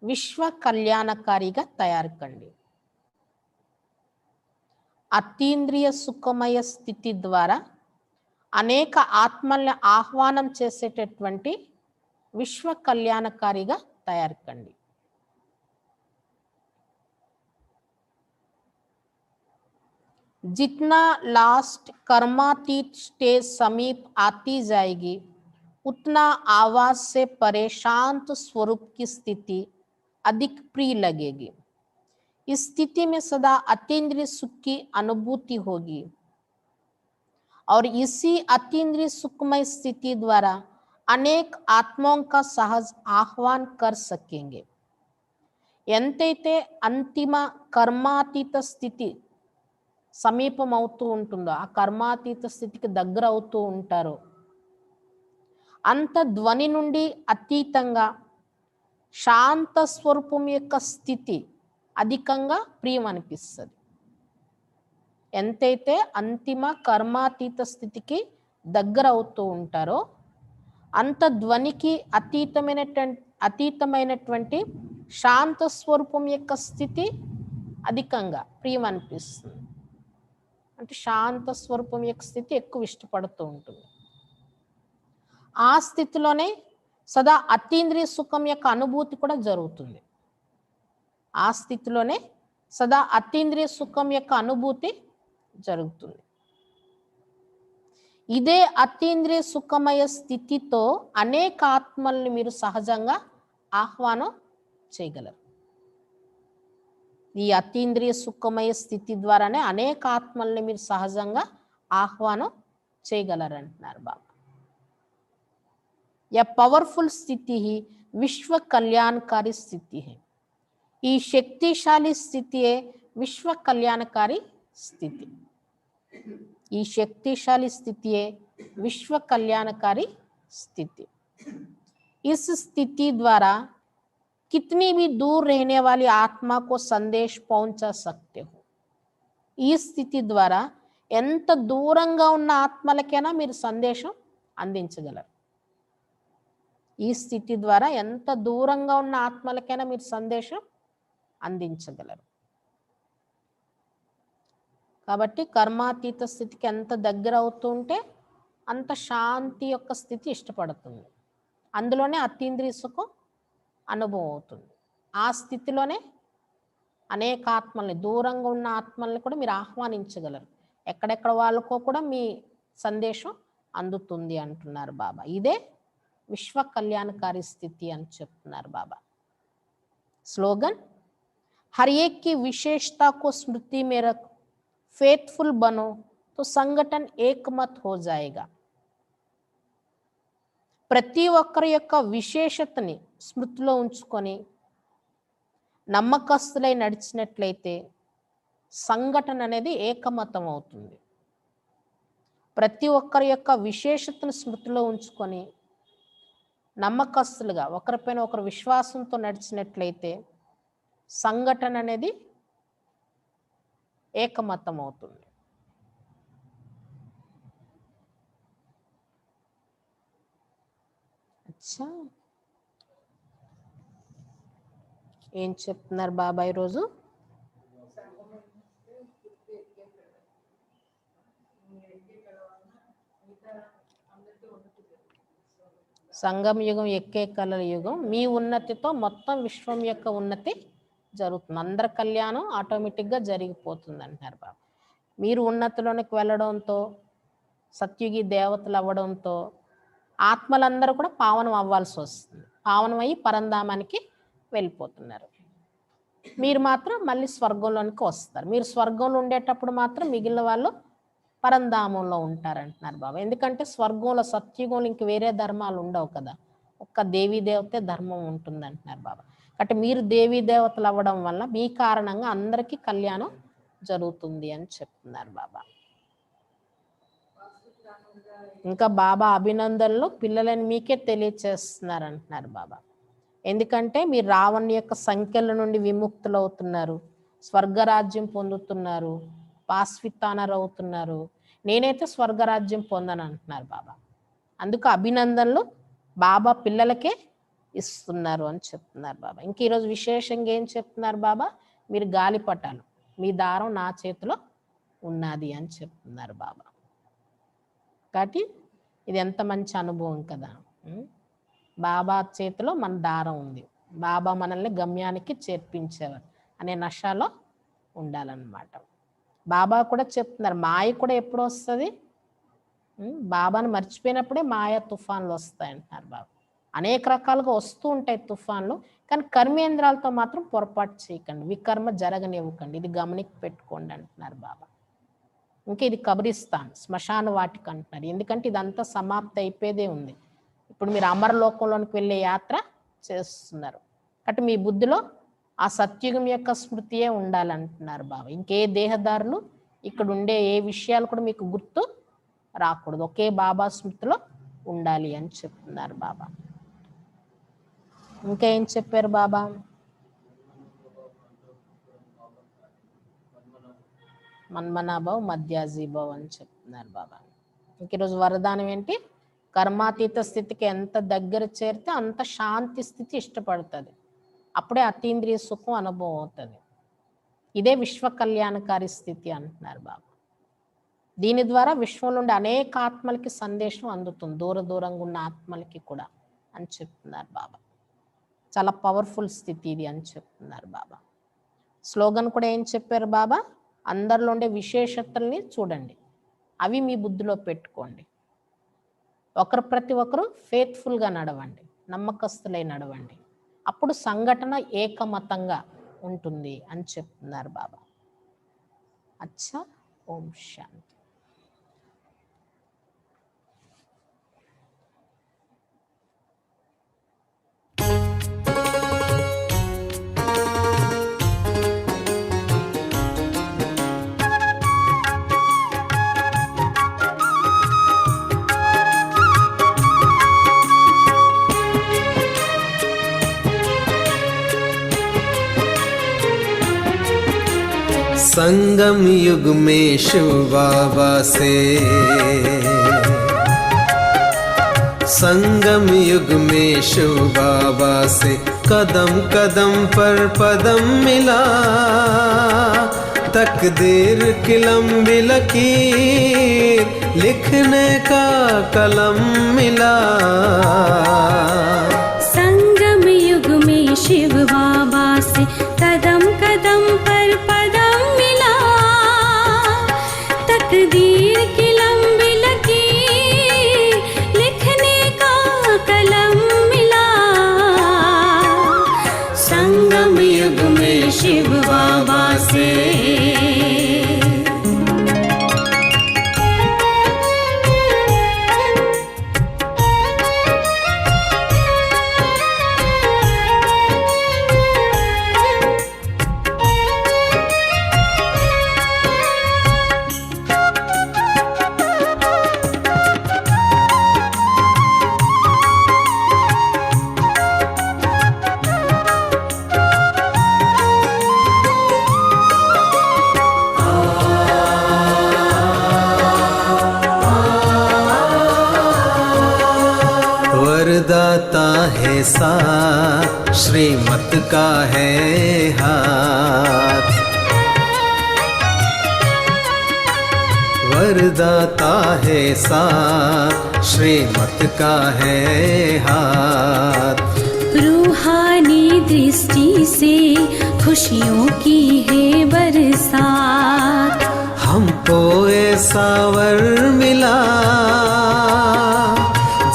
విశ్వ కళ్యాణకారిగా తయారు కండి. అతీంద్రియ సుఖమయ స్థితి ద్వారా అనేక ఆత్మల్ని ఆహ్వానం చేసేటటువంటి విశ్వ కళ్యాణకారిగా తయారు కండి. जितना लास्ट कर्मातीत स्टेज समीप आती जाएगी उतना आवाज से परे शांत स्वरूप की स्थिति अधिक प्रिय लगेगी. इस स्थिति में सदा अतीन्द्रिय सुख की अनुभूति होगी और इसी अतीन्द्रिय सुखमय स्थिति द्वारा अनेक आत्माओं का सहज आह्वान कर सकेंगे. ఎంతైతే అంతిమ కర్మాతీత స్థితి సమీపం అవుతూ ఉంటుందో, ఆ కర్మాతీత స్థితికి దగ్గర అవుతూ ఉంటారో, అంత ధ్వని నుండి అతీతంగా శాంత స్వరూపం యొక్క స్థితి అధికంగా ప్రియం అనిపిస్తుంది. ఎంతైతే అంతిమ కర్మాతీత స్థితికి దగ్గర అవుతూ ఉంటారో అంత ధ్వనికి అతీతమైనటువంటి శాంత స్వరూపం యొక్క స్థితి అధికంగా ప్రియం అనిపిస్తుంది. అంటే శాంత స్వరూపం యొక్క స్థితి ఎక్కువ ఇష్టపడుతూ ఉంటుంది. ఆ స్థితిలోనే సదా అతీంద్రియ సుఖం యొక్క అనుభూతి కూడా జరుగుతుంది. ఆ స్థితిలోనే సదా అతీంద్రియ సుఖం యొక్క అనుభూతి జరుగుతుంది. ఇదే అతీంద్రియ సుఖమయ స్థితితో అనేక ఆత్మల్ని మీరు సహజంగా ఆహ్వానం చేయగలరు. ఈ అతీంద్రియ సుఖమయ స్థితి ద్వారానే అనేక ఆత్మల్ని మీరు సహజంగా ఆహ్వానం చేయగలరు అంటున్నారు బాబా. यह पावरफुल स्थिति ही विश्व कल्याणकारी स्थिति है. ఈ శక్తిశాలి స్థితియే విశ్వ కళ్యాణకారి స్థితి. ఈ శక్తిశాలి స్థితియే విశ్వ కళ్యాణకారి స్థితి. इस स्थिति द्वारा कितनी भी दूर रहने वाली आत्मा को संदेश पहुंचा सकते हो. ఈ స్థితి ద్వారా ఎంత దూరంగా ఉన్న ఆత్మలకైనా మీరు సందేశం అందించగలరు. ఈ స్థితి ద్వారా ఎంత దూరంగా ఉన్న ఆత్మలకైనా మీరు సందేశం అందించగలరు. కాబట్టి కర్మాతీత స్థితికి ఎంత దగ్గర అవుతూ ఉంటే అంత శాంతి యొక్క స్థితి ఇష్టపడుతుంది. అందులోనే అతీంద్రియ సుఖం అనుభవం అవుతుంది. ఆ స్థితిలోనే అనేక ఆత్మల్ని, దూరంగా ఉన్న ఆత్మల్ని కూడా మీరు ఆహ్వానించగలరు. ఎక్కడెక్కడ వాళ్ళకో కూడా మీ సందేశం అందుతుంది అంటున్నారు బాబా. ఇదే విశ్వ కళ్యాణకారి స్థితి అని చెప్తున్నారు బాబా. స్లోగన్, हर एक की विशेषता को स्मृति में रख, फेथफुल बनो तो संगठन एकमत हो जाएगा. ప్రతి ఒక్కరి యొక్క విశేషతని స్మృతిలో ఉంచుకొని నమ్మకస్తులై నడిచినట్లయితే సంఘటన అనేది ఏకమతం అవుతుంది. ప్రతి ఒక్కరి యొక్క విశేషతను స్మృతిలో ఉంచుకొని నమ్మకస్తులుగా ఒకరిపైన ఒకరు విశ్వాసంతో నడిచినట్లయితే సంఘటన అనేది ఏకమతం అవుతుంది. అచ్చా, ఏం చెప్తున్నారు బాబా ఈరోజు? సంగమ యుగం ఎక్కే కలల యుగం. మీ ఉన్నతితో మొత్తం విశ్వం యొక్క ఉన్నతి జరుగుతుంది. అందరి కళ్యాణం ఆటోమేటిక్గా జరిగిపోతుంది అంటున్నారు బాబా. మీరు ఉన్నతిలోనికి వెళ్ళడంతో, సత్యుగి దేవతలు అవ్వడంతో ఆత్మలందరూ కూడా పావనం అవ్వాల్సి వస్తుంది. పావనమయ్యి పరంధామానికి వెళ్ళిపోతున్నారు. మీరు మాత్రం మళ్ళీ స్వర్గంలోనికి వస్తారు. మీరు స్వర్గంలో ఉండేటప్పుడు మాత్రం మిగిలిన వాళ్ళు పరంధామంలో ఉంటారంటున్నారు బాబా. ఎందుకంటే స్వర్గంలో, సత్యుగంలో ఇంక వేరే ధర్మాలు ఉండవు కదా, ఒక్క దేవీ దేవతే ధర్మం ఉంటుంది అంటున్నారు బాబా. అంటే మీరు దేవీ దేవతలు అవ్వడం వల్ల మీ కారణంగా అందరికీ కళ్యాణం జరుగుతుంది అని చెప్తున్నారు బాబా. ఇంకా బాబా అభినందనలు పిల్లలని మీకే తెలియచేస్తున్నారు అంటున్నారు బాబా. ఎందుకంటే మీరు రావణ్ యొక్క సంఖ్యల నుండి విముక్తులు అవుతున్నారు, స్వర్గరాజ్యం పొందుతున్నారు, పాస్వితానర్ అవుతున్నారు. నేనైతే స్వర్గరాజ్యం పొందను అంటున్నారు బాబా. అందుకు అభినందనలు బాబా పిల్లలకే ఇస్తున్నారు అని చెప్తున్నారు బాబా. ఇంక ఈరోజు విశేషంగా ఏం చెప్తున్నారు బాబా, మీరు గాలిపటాలు, మీ దారం నా చేతిలో ఉన్నది అని చెప్తున్నారు బాబా. కాబట్టి ఇది ఎంత మంచి అనుభవం కదా. బాబా చేతిలో మన దారం ఉంది, బాబా మనల్ని గమ్యానికి చేర్పించేవారు అనే నషాలో ఉండాలన్నమాట. బాబా కూడా చెప్తున్నారు మాయ కూడా ఎప్పుడు వస్తుంది, బాబాను మర్చిపోయినప్పుడే మాయ తుఫాన్లు వస్తాయంటున్నారు బాబా. అనేక రకాలుగా వస్తూ ఉంటాయి తుఫాన్లు, కానీ కర్మేంద్రాలతో మాత్రం పొరపాటు చేయకండి, వికర్మ జరగనివ్వకండి, ఇది గమనిక పెట్టుకోండి అంటున్నారు బాబా. ఇంకా ఇది కబ్రిస్తాన్, శ్మశాన వాటిక అంటున్నారు. ఎందుకంటే ఇదంతా సమాప్తి అయిపోయేదే ఉంది. ఇప్పుడు మీరు అమరలోకంలోనికి వెళ్ళే యాత్ర చేస్తున్నారు కాబట్టి మీ బుద్ధిలో ఆ సత్యుగం యొక్క స్మృతియే ఉండాలంటున్నారు బాబా. ఇంకే దేహదారులు ఇక్కడ ఉండే ఏ విషయాలు కూడా మీకు గుర్తు రాకూడదు, ఒకే బాబా స్మృతిలో ఉండాలి అని చెప్తున్నారు బాబా. ఇంకా ఏం చెప్పారు బాబా, మన్మనాభావ్ మధ్యాజీభావ్ అని చెప్తున్నారు బాబా. ఇంక ఈరోజు వరదానం ఏంటి, కర్మాతీత స్థితికి ఎంత దగ్గర చేరితే అంత శాంతి స్థితి ఇష్టపడుతుంది, అప్పుడే అతీంద్రియ సుఖం అనుభవం అవుతుంది. ఇదే విశ్వ కళ్యాణకారి స్థితి అంటున్నారు బాబా. దీని ద్వారా విశ్వంలో ఉండే అనేక ఆత్మలకి సందేశం అందుతుంది, దూర దూరంగా ఉన్న ఆత్మలకి కూడా అని చెప్తున్నారు బాబా. చాలా పవర్ఫుల్ స్థితి ఇది అని చెప్తున్నారు బాబా. స్లోగన్ కూడా ఏం చెప్పారు బాబా, అందరిలో ఉండే విశేషతల్ని చూడండి, అవి మీ బుద్ధిలో పెట్టుకోండి, ఒకరు ప్రతి ఒక్కరు ఫేత్ఫుల్గా నడవండి, నమ్మకస్తులై నడవండి, అప్పుడు సంఘటన ఏకమతంగా ఉంటుంది అని చెప్తున్నారు బాబా. అచ్చా, ఓం శాంతి. संगम युग में शिव बाबा से, संगम युग में शिव बाबा से कदम कदम पर पदम मिला, तकदीर की लंबी लकीर लिखने का कलम मिला। संगम युग में शिव बाबा से कदम कदम पर पदम मिला, तकदीर की लंबी लकीर लिखने का कलम मिला। संगम युग में शिव बाबा से। वरदाता है साथ, श्रीमत का है हाथ, वरदाता है साथ, श्रीमत का है हाथ। रूहानी दृष्टि से खुशियों की है बरसात, हमको ऐसा वर मिला,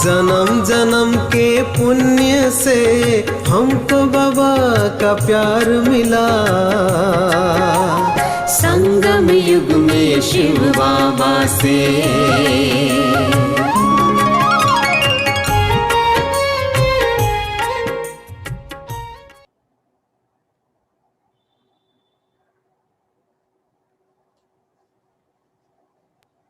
जन्म जन्म के पुण्य से हमको बाबा का प्यार मिला। संगम युग में शिव बाबा से।